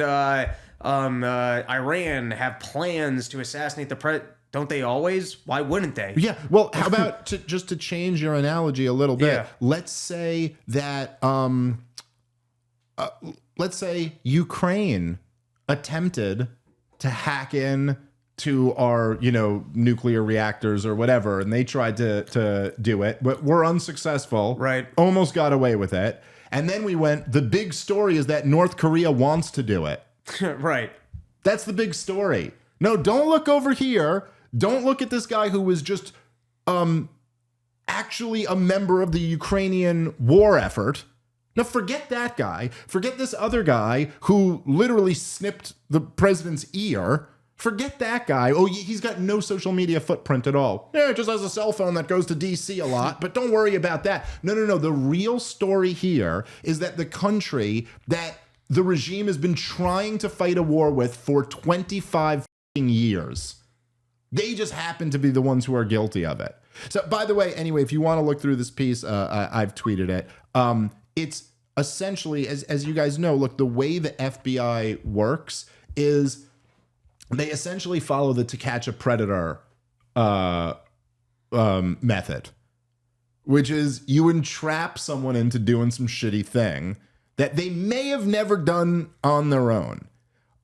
Speaker 1: Iran have plans to assassinate the president, don't they always? Why wouldn't they?
Speaker 2: Yeah. Well, how about just to change your analogy a little bit? Let's say that, let's say Ukraine attempted to hack in to our, nuclear reactors or whatever, and they tried to do it, but were unsuccessful.
Speaker 1: Right.
Speaker 2: Almost got away with it. And then we went, the big story is that North Korea wants to do it.
Speaker 1: Right.
Speaker 2: That's the big story. No, don't look over here. Don't look at this guy who was just actually a member of the Ukrainian war effort. Now, forget that guy. Forget this other guy who literally snipped the president's ear. Forget that guy. Oh, he's got no social media footprint at all. Yeah, just has a cell phone that goes to D.C. a lot, but don't worry about that. No. The real story here is that the country that the regime has been trying to fight a war with for 25 years, they just happen to be the ones who are guilty of it. So, by the way, anyway, if you want to look through this piece, I've tweeted it. It's essentially, as you guys know, look, the way the FBI works is they essentially follow the To Catch a Predator method, which is you entrap someone into doing some shitty thing that they may have never done on their own.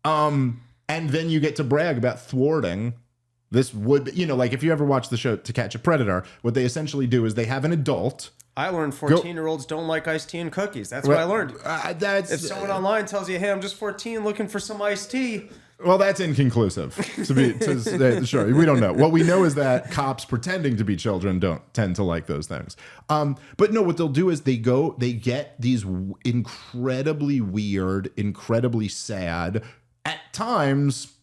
Speaker 2: And then you get to brag about thwarting this would, like if you ever watch the show To Catch a Predator, what they essentially do is they have an adult.
Speaker 1: I learned 14-year-olds don't like iced tea and cookies. That's what I learned. If someone online tells you, hey, I'm just 14 looking for some iced tea.
Speaker 2: Well, that's inconclusive. Sure, we don't know. What we know is that cops pretending to be children don't tend to like those things. But no, what they'll do is they get these incredibly weird, incredibly sad, at times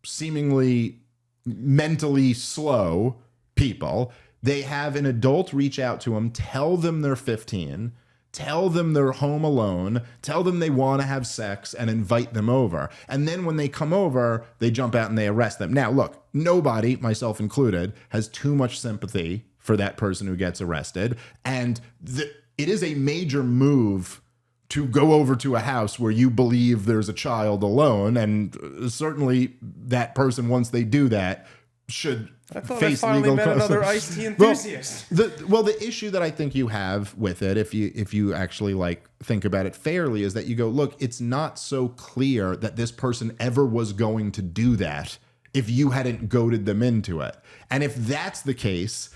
Speaker 2: seemingly mentally slow people. They have an adult reach out to them, tell them they're 15, tell them they're home alone, tell them they want to have sex, and invite them over. And then when they come over, they jump out and they arrest them. Now, look, nobody, myself included, has too much sympathy for that person who gets arrested. And it is a major move to go over to a house where you believe there's a child alone. And certainly that person, once they do that, should face legal
Speaker 1: met another iced tea enthusiast.
Speaker 2: The issue that I think you have with it, if you actually think about it fairly, is that you go, look, it's not so clear that this person ever was going to do that if you hadn't goaded them into it. And if that's the case,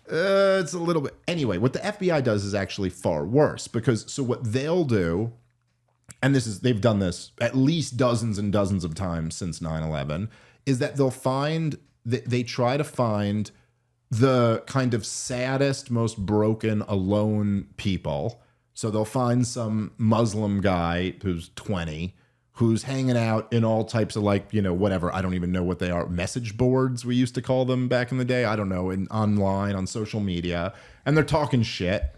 Speaker 2: it's a little bit. Anyway, what the FBI does is actually far worse, because what they'll do, and they've done this at least dozens and dozens of times since 9/11, is that they try to find the kind of saddest, most broken, alone people. So they'll find some Muslim guy who's 20, who's hanging out in all types of whatever, I don't even know what they are, message boards, we used to call them back in the day, I don't know, online, on social media, and they're talking shit,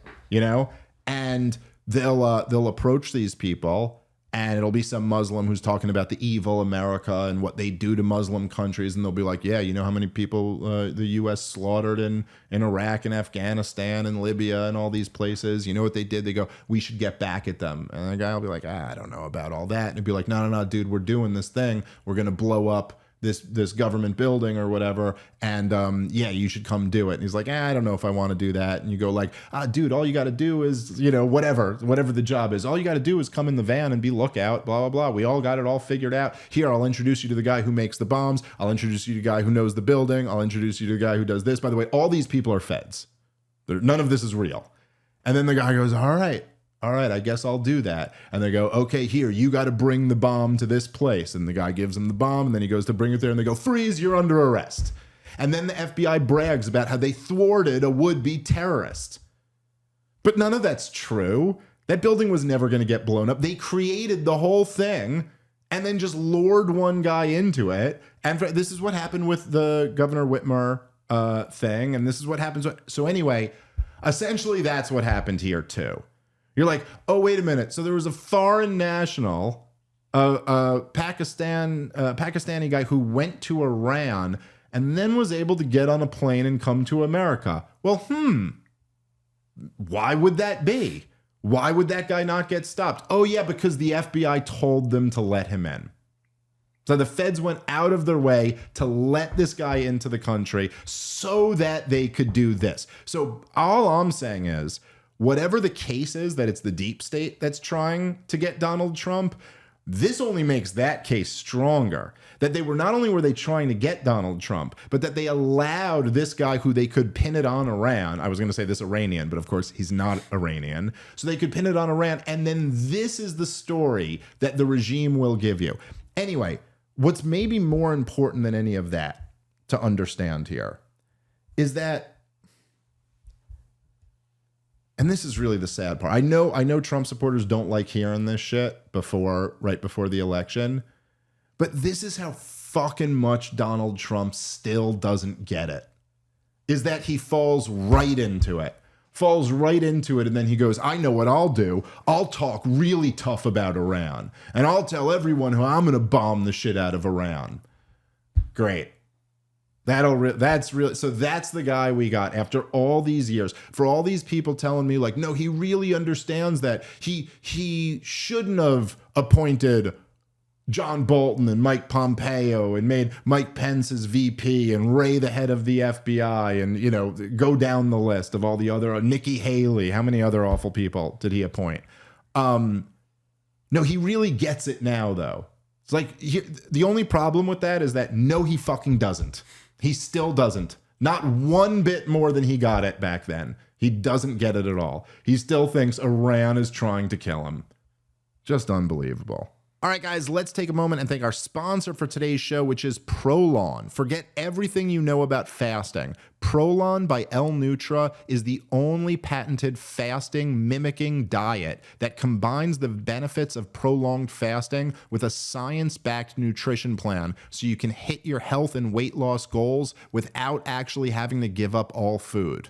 Speaker 2: and they'll approach these people, and it'll be some Muslim who's talking about the evil America and what they do to Muslim countries. And they'll be like, yeah, you know how many people the U.S. slaughtered in Iraq and Afghanistan and Libya and all these places? You know what they did? They go, we should get back at them. And the guy will be like, I don't know about all that. And he'll be like, no, dude, we're doing this thing. We're going to blow up this government building or whatever, and you should come do it. And he's like, I don't know if I want to do that. And you go dude, all you got to do is, whatever the job is, all you got to do is come in the van and be lookout, blah, blah, blah. We all got it all figured out. Here, I'll introduce you to the guy who makes the bombs. I'll introduce you to the guy who knows the building. I'll introduce you to the guy who does this. By the way, all these people are feds. None of this is real. And then the guy goes, all right, I guess I'll do that. And they go, okay, here, you got to bring the bomb to this place. And the guy gives him the bomb, and then he goes to bring it there, and they go, freeze, you're under arrest. And then the FBI brags about how they thwarted a would-be terrorist. But none of that's true. That building was never going to get blown up. They created the whole thing and then just lured one guy into it. And this is what happened with the Governor Whitmer thing. And this is what happens. So anyway, essentially that's what happened here too. You're like, oh, wait a minute. So there was a foreign national, Pakistani guy who went to Iran and then was able to get on a plane and come to America. Well, why would that be? Why would that guy not get stopped? Oh, yeah, because the FBI told them to let him in. So the feds went out of their way to let this guy into the country so that they could do this. So all I'm saying is, whatever the case is that it's the deep state that's trying to get Donald Trump, this only makes that case stronger. That they were not only were they trying to get Donald Trump, but that they allowed this guy who they could pin it on Iran. I was going to say this Iranian, but of course he's not Iranian. So they could pin it on Iran. And then this is the story that the regime will give you. Anyway, what's maybe more important than any of that to understand here is that, and this is really the sad part. I know Trump supporters don't like hearing this shit right before the election, but this is how fucking much Donald Trump still doesn't get it. Is that he falls right into it. And then he goes, I know what I'll do. I'll talk really tough about Iran. And I'll tell everyone how I'm going to bomb the shit out of Iran. Great. That's really, so that's the guy we got after all these years. For all these people telling me like, no, he really understands that he shouldn't have appointed John Bolton and Mike Pompeo and made Mike Pence his VP and Ray the head of the FBI and, you know, go down the list of all the other, Nikki Haley. How many other awful people did he appoint? No, he really gets it now, though. It's like the only problem with that is that no, he fucking doesn't. He still doesn't. Not one bit more than he got it back then. He doesn't get it at all. He still thinks Iran is trying to kill him. Just unbelievable. All right, guys, let's take a moment and thank our sponsor for today's show, which is Prolon. Forget everything you know about fasting. Prolon by L Nutra is the only patented fasting mimicking diet that combines the benefits of prolonged fasting with a science-backed nutrition plan so you can hit your health and weight loss goals without actually having to give up all food.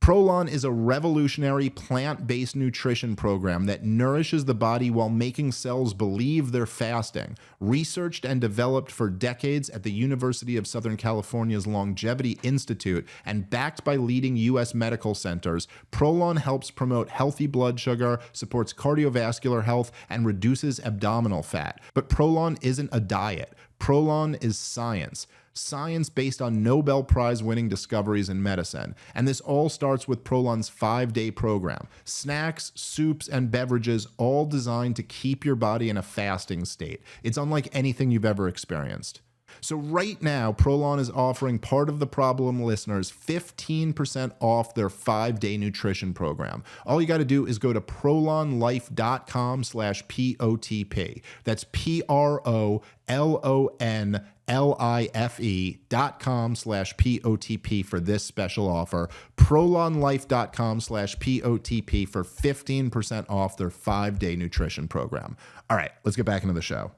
Speaker 2: Prolon is a revolutionary plant-based nutrition program that nourishes the body while making cells believe they're fasting. Researched and developed for decades at the University of Southern California's Longevity Institute and backed by leading U.S. medical centers, Prolon helps promote healthy blood sugar, supports cardiovascular health, and reduces abdominal fat. But Prolon isn't a diet. Prolon is science. Science based on Nobel Prize winning discoveries in medicine. And this all starts with Prolon's 5-day program. Snacks, soups, and beverages all designed to keep your body in a fasting state. It's unlike anything you've ever experienced. So right now, Prolon is offering Part of the Problem listeners 15% off their 5-day nutrition program. All you got to do is go to prolonlife.com/POTP. That's PROLONLIFE.com/POTP for this special offer. prolonlife.com/POTP for 15% off their 5-day nutrition program. All right, let's get back into the show.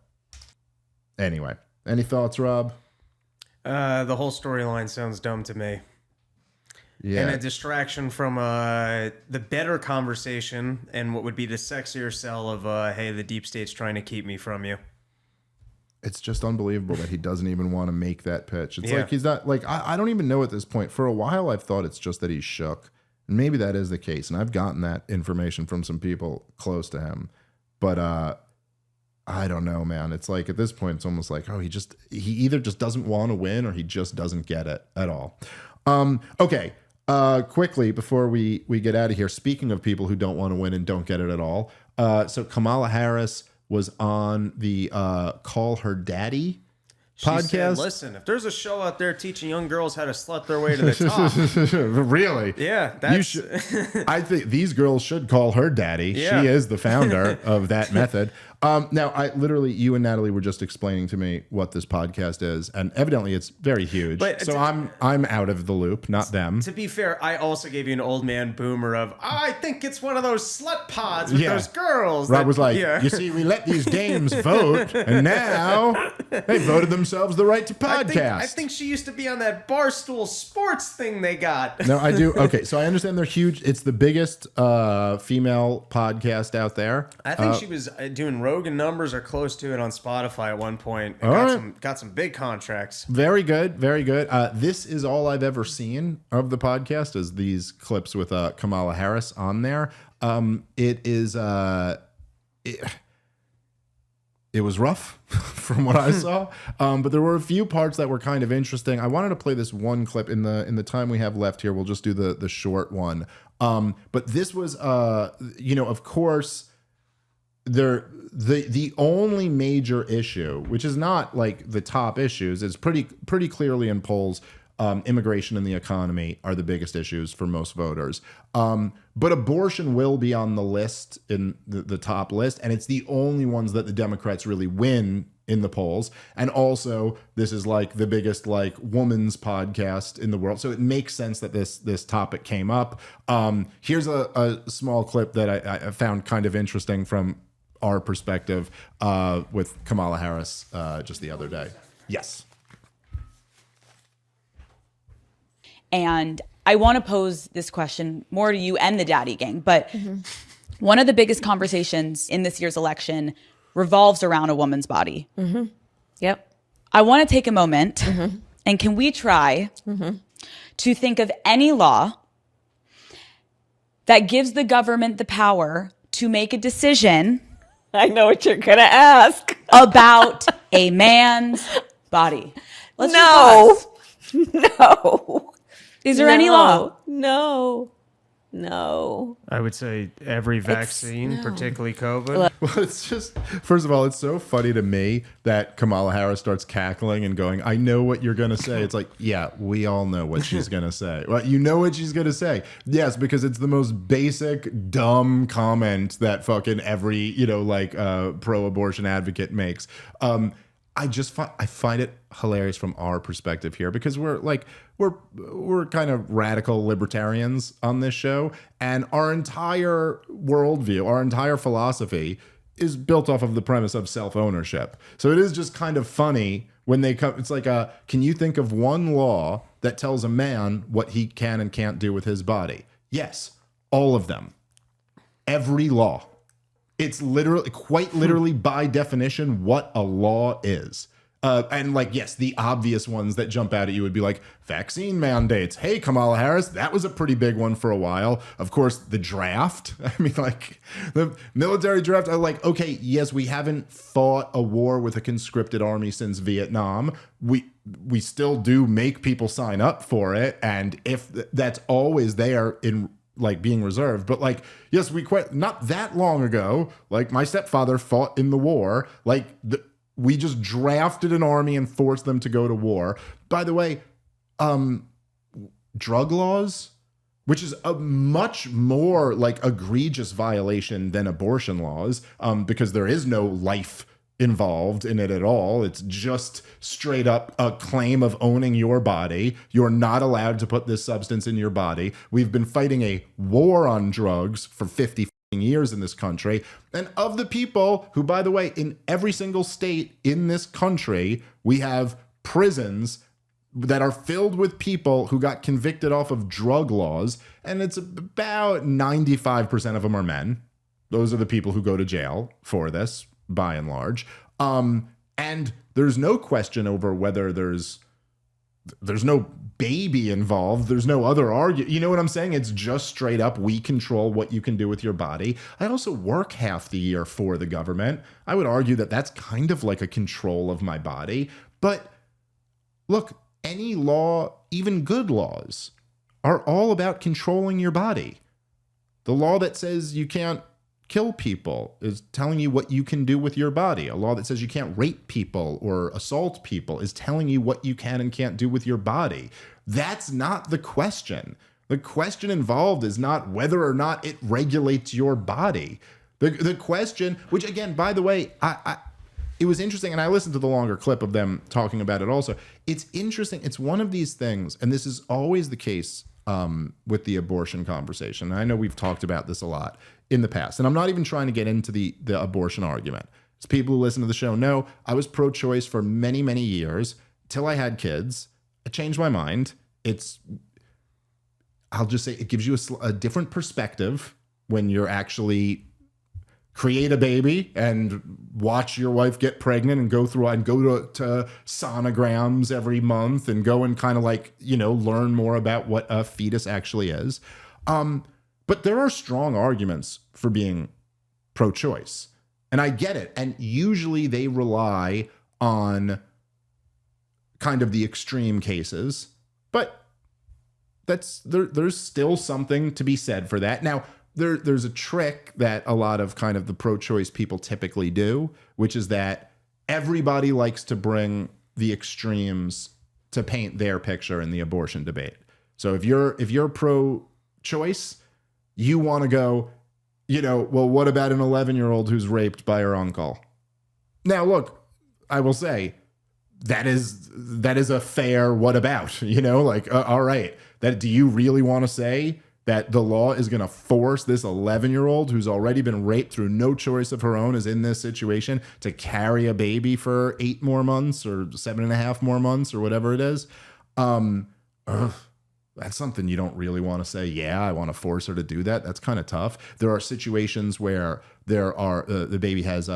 Speaker 2: Anyway. Any thoughts, Rob?
Speaker 1: The whole storyline sounds dumb to me.
Speaker 2: Yeah.
Speaker 1: And a distraction from the better conversation and what would be the sexier sell of, hey, the deep state's trying to keep me from you.
Speaker 2: It's just unbelievable that he doesn't even want to make that pitch. It's like he's not, like, I don't even know at this point. For a while, I've thought it's just that he's shook. And maybe that is the case. And I've gotten that information from some people close to him. But, I don't know, man. It's like at this point, it's almost like, he either just doesn't want to win or he just doesn't get it at all. Okay. Quickly before we get out of here, speaking of people who don't want to win and don't get it at all. So Kamala Harris was on the Call Her Daddy podcast.
Speaker 1: Listen, if there's a show out there teaching young girls how to slut their way to the top,
Speaker 2: really?
Speaker 1: yeah, that's.
Speaker 2: I think these girls should call her daddy.
Speaker 1: Yeah.
Speaker 2: She is the founder of that method. Now, you and Natalie were just explaining to me what this podcast is, and evidently it's very huge.
Speaker 1: But
Speaker 2: so I'm out of the loop, not them.
Speaker 1: To be fair, I also gave you an old man boomer of, I think it's one of those slut pods with those girls.
Speaker 2: Rob was like, you see, we let these dames vote, and now they voted themselves the right to podcast.
Speaker 1: I think she used to be on that Barstool Sports thing they got.
Speaker 2: No, I do. Okay, so I understand they're huge. It's the biggest female podcast out there.
Speaker 1: I think she was doing Rogan numbers or close to it on Spotify at one point. And got some big contracts. Very good,
Speaker 2: very good. This is all I've ever seen of the podcast is these clips with Kamala Harris on there. It was rough from what I saw, but there were a few parts that were kind of interesting. I wanted to play this one clip in the time we have left here. We'll just do the short one. But this was, of course, the only major issue, which is not like the top issues, is pretty clearly in polls. Immigration and the economy are the biggest issues for most voters. But abortion will be on the list, in the top list, and it's the only ones that the Democrats really win in the polls. And also, this is like the biggest like woman's podcast in the world, so it makes sense that this topic came up. Here's a small clip that I found kind of interesting from our perspective with Kamala Harris just the other day. Yes.
Speaker 4: And I want to pose this question more to you and the daddy gang, but one of the biggest conversations in this year's election revolves around a woman's body.
Speaker 5: Yep.
Speaker 4: I want to take a moment and can we try to think of any law that gives the government the power to make a decision.
Speaker 5: I know what you're going to ask.
Speaker 4: About a man's body. Let's
Speaker 5: No.
Speaker 4: Is there any law?
Speaker 5: No.
Speaker 1: I would say every vaccine, particularly COVID.
Speaker 2: Well, it's just, first of all, it's so funny to me that Kamala Harris starts cackling and going, I know what you're going to say. It's like, yeah, we all know what she's going to say. Well, you know what she's going to say. Yes, because it's the most basic, dumb comment that fucking every, pro-abortion advocate makes. I find it hilarious from our perspective here because we're kind of radical libertarians on this show, and our entire worldview, our entire philosophy is built off of the premise of self-ownership. So it is just kind of funny when they come. It's like, can you think of one law that tells a man what he can and can't do with his body? Yes, all of them. Every law. It's quite literally by definition what a law is. And yes, the obvious ones that jump out at you would be like vaccine mandates. Hey, Kamala Harris, that was a pretty big one for a while. Of course, the draft. I mean, the military draft. Okay, yes, we haven't fought a war with a conscripted army since Vietnam. We still do make people sign up for it. And if that's always there in being reserved, but yes, we quit not that long ago. My stepfather fought in the war. We just drafted an army and forced them to go to war. By the way, drug laws, which is a much more egregious violation than abortion laws, because there is no life involved in it at all. It's just straight up a claim of owning your body. You're not allowed to put this substance in your body. We've been fighting a war on drugs for 50 years in this country. And of the people who, by the way, in every single state in this country, we have prisons that are filled with people who got convicted off of drug laws. And it's about 95% of them are men. Those are the people who go to jail for this, by and large. And there's no question over whether there's no baby involved. There's no other argument. You know what I'm saying? It's just straight up, we control what you can do with your body. I also work half the year for the government. I would argue that that's kind of like a control of my body. But look, any law, even good laws, are all about controlling your body. The law that says you can't kill people, is telling you what you can do with your body. A law that says you can't rape people or assault people is telling you what you can and can't do with your body. That's not the question. The question involved is not whether or not it regulates your body. The question, which again, by the way, it was interesting, and I listened to the longer clip of them talking about it also. It's interesting. It's one of these things, and this is always the case with the abortion conversation. And I know we've talked about this a lot in the past, and I'm not even trying to get into the abortion argument. As people who listen to the show know, I was pro-choice for many, many years till I had kids. I changed my mind. I'll just say it gives you a different perspective when you're actually create a baby and watch your wife get pregnant and go to sonograms every month and go and kind of like, learn more about what a fetus actually is. But there are strong arguments for being pro-choice. And I get it. And usually they rely on kind of the extreme cases, but there's still something to be said for that. Now, there's a trick that a lot of kind of the pro-choice people typically do, which is that everybody likes to bring the extremes to paint their picture in the abortion debate. So if you're pro-choice, you want to go, well, what about an 11-year-old who's raped by her uncle? Now, look, I will say that is a fair what about, all right, do you really want to say that the law is going to force this 11-year-old who's already been raped through no choice of her own, is in this situation, to carry a baby for 8 more months or 7.5 more months or whatever it is? That's something you don't really want to say, yeah, I want to force her to do that. That's kind of tough. There are situations where the baby has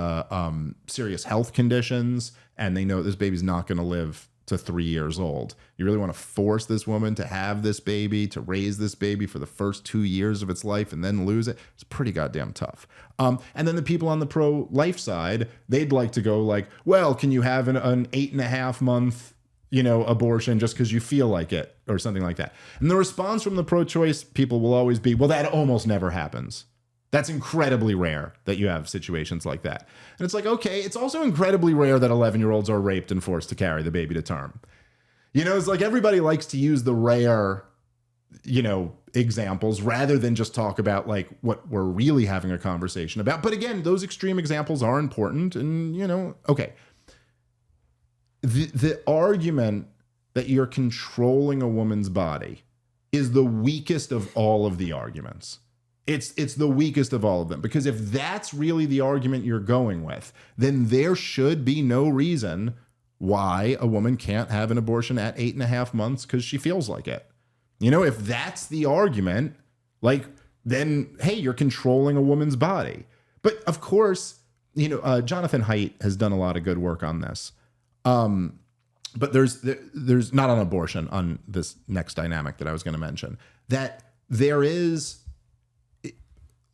Speaker 2: serious health conditions and they know this baby's not going to live to 3 years old. You really want to force this woman to have this baby, to raise this baby for the first 2 years of its life and then lose it? It's pretty goddamn tough. And then the people on the pro-life side, they'd like to go like, well, can you have an 8.5 month, abortion just because you feel like it or something like that? And the response from the pro-choice people will always be, well, that almost never happens. That's incredibly rare that you have situations like that. And it's like, okay, it's also incredibly rare that 11-year-olds are raped and forced to carry the baby to term. It's like everybody likes to use the rare, examples rather than just talk about like what we're really having a conversation about. But again, those extreme examples are important and, okay. The argument that you're controlling a woman's body is the weakest of all of the arguments. It's the weakest of all of them, because if that's really the argument you're going with, then there should be no reason why a woman can't have an abortion at 8.5 months because she feels like it. If that's the argument, then, hey, you're controlling a woman's body. But of course, Jonathan Haidt has done a lot of good work on this. But there's not on abortion, on this next dynamic that I was going to mention, that there is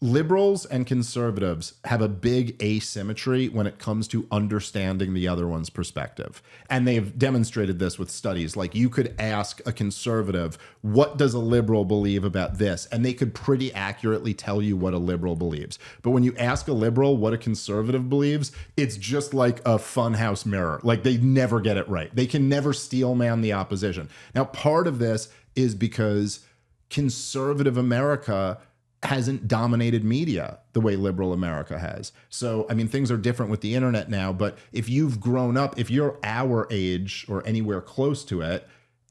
Speaker 2: liberals and conservatives have a big asymmetry when it comes to understanding the other one's perspective. And they've demonstrated this with studies. Like, you could ask a conservative, what does a liberal believe about this? And they could pretty accurately tell you what a liberal believes. But when you ask a liberal what a conservative believes, it's just like a funhouse mirror. Like, they never get it right. They can never steel man the opposition. Now, part of this is because conservative America hasn't dominated media the way liberal America has. So, I mean, things are different with the internet now, but if you've grown up, if you're our age or anywhere close to it,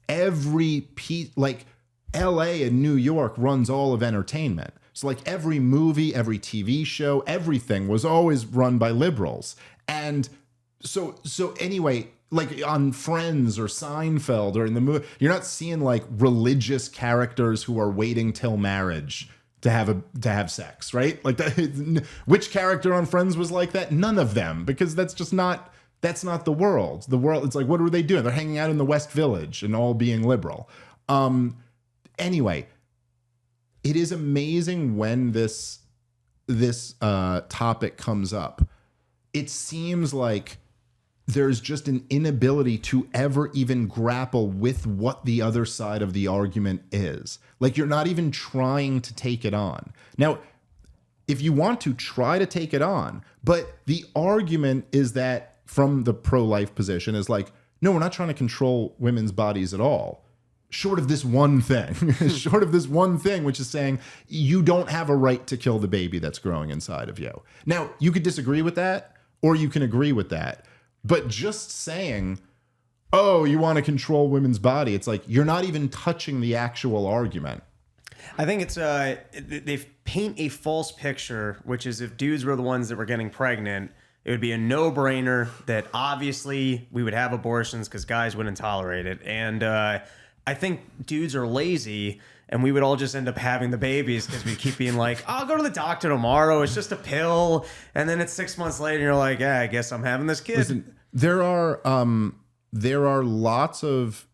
Speaker 2: every piece, like LA and New York runs all of entertainment. So like every movie, every TV show, everything was always run by liberals. And so anyway, like on Friends or Seinfeld or in the movie, you're not seeing like religious characters who are waiting till marriage to have sex, right? Like that, which character on Friends was like that? None of them, because that's not the world. The world, it's like, what are they doing? They're hanging out in the West Village and all being liberal. Anyway, it is amazing when this topic comes up. It seems like there's just an inability to ever even grapple with what the other side of the argument is. Like, you're not even trying to take it on. Now, if you want to, try to take it on. But the argument is that from the pro-life position is like, no, we're not trying to control women's bodies at all. Short of this one thing, which is saying you don't have a right to kill the baby that's growing inside of you. Now, you could disagree with that, or you can agree with that. But just saying, oh, you want to control women's body, it's like you're not even touching the actual argument.
Speaker 1: I think it's they paint a false picture, which is if dudes were the ones that were getting pregnant, it would be a no-brainer that obviously we would have abortions because guys wouldn't tolerate it. And I think dudes are lazy, and we would all just end up having the babies because we keep being like, I'll go to the doctor tomorrow. It's just a pill. And then it's 6 months later, and you're like, yeah, I guess I'm having this kid.
Speaker 2: Listen, there are lots of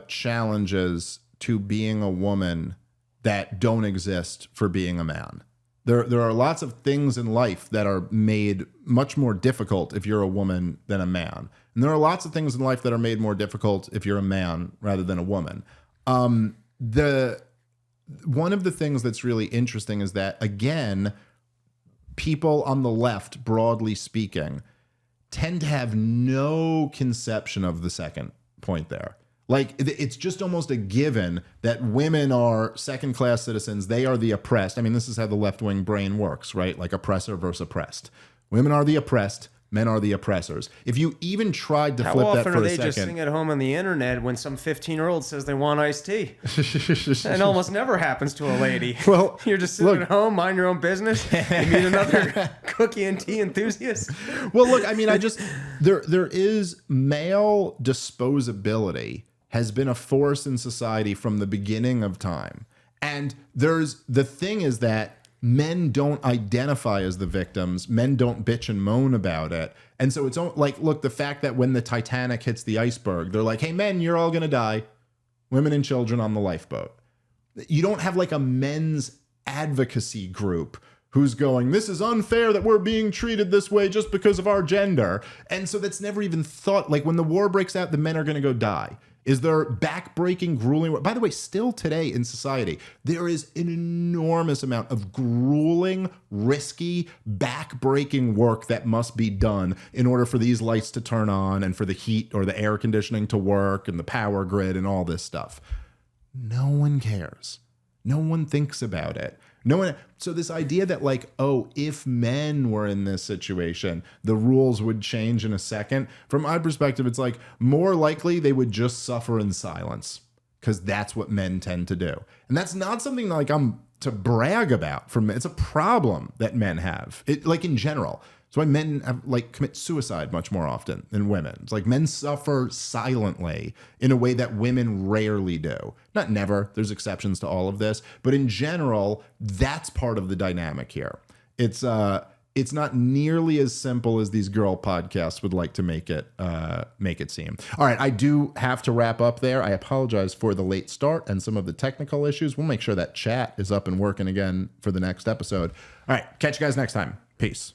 Speaker 2: challenges to being a woman that don't exist for being a man. There are lots of things in life that are made much more difficult if you're a woman than a man. And there are lots of things in life that are made more difficult if you're a man rather than a woman. One of the things that's really interesting is that, again, people on the left, broadly speaking, tend to have no conception of the second point there. Like, it's just almost a given that women are second-class citizens. They are the oppressed. I mean, this is how the left-wing brain works, right? Like oppressor versus oppressed. Women are the oppressed. Men are the oppressors. If you even tried to flip that for a second... How often are they just sitting
Speaker 1: at home on the internet when some 15-year-old says they want iced tea? It almost never happens to a lady.
Speaker 2: Well,
Speaker 1: you're just sitting at home, mind your own business. You meet another cookie and tea enthusiast.
Speaker 2: Well, look, I mean, there is male disposability has been a force in society from the beginning of time. And the thing is that men don't identify as the victims. Men don't bitch and moan about it. And so it's like, look, the fact that when the Titanic hits the iceberg, they're like, hey, men, you're all going to die. Women and children on the lifeboat. You don't have like a men's advocacy group who's going, this is unfair that we're being treated this way just because of our gender. And so that's never even thought. Like when the war breaks out, the men are going to go die. Is there backbreaking, grueling? By the way, still today in society, there is an enormous amount of grueling, risky, backbreaking work that must be done in order for these lights to turn on and for the heat or the air conditioning to work and the power grid and all this stuff. No one cares. No one thinks about it. No one. So this idea that like, oh, if men were in this situation, the rules would change in a second. From my perspective, it's like more likely they would just suffer in silence because that's what men tend to do. And that's not something like I'm to brag about. It's a problem that men have. It like in general. That's why men have, like commit suicide much more often than women. It's like men suffer silently in a way that women rarely do. Not never. There's exceptions to all of this, but in general, that's part of the dynamic here. It's not nearly as simple as these girl podcasts would like to make it seem. All right, I do have to wrap up there. I apologize for the late start and some of the technical issues. We'll make sure that chat is up and working again for the next episode. All right, catch you guys next time. Peace.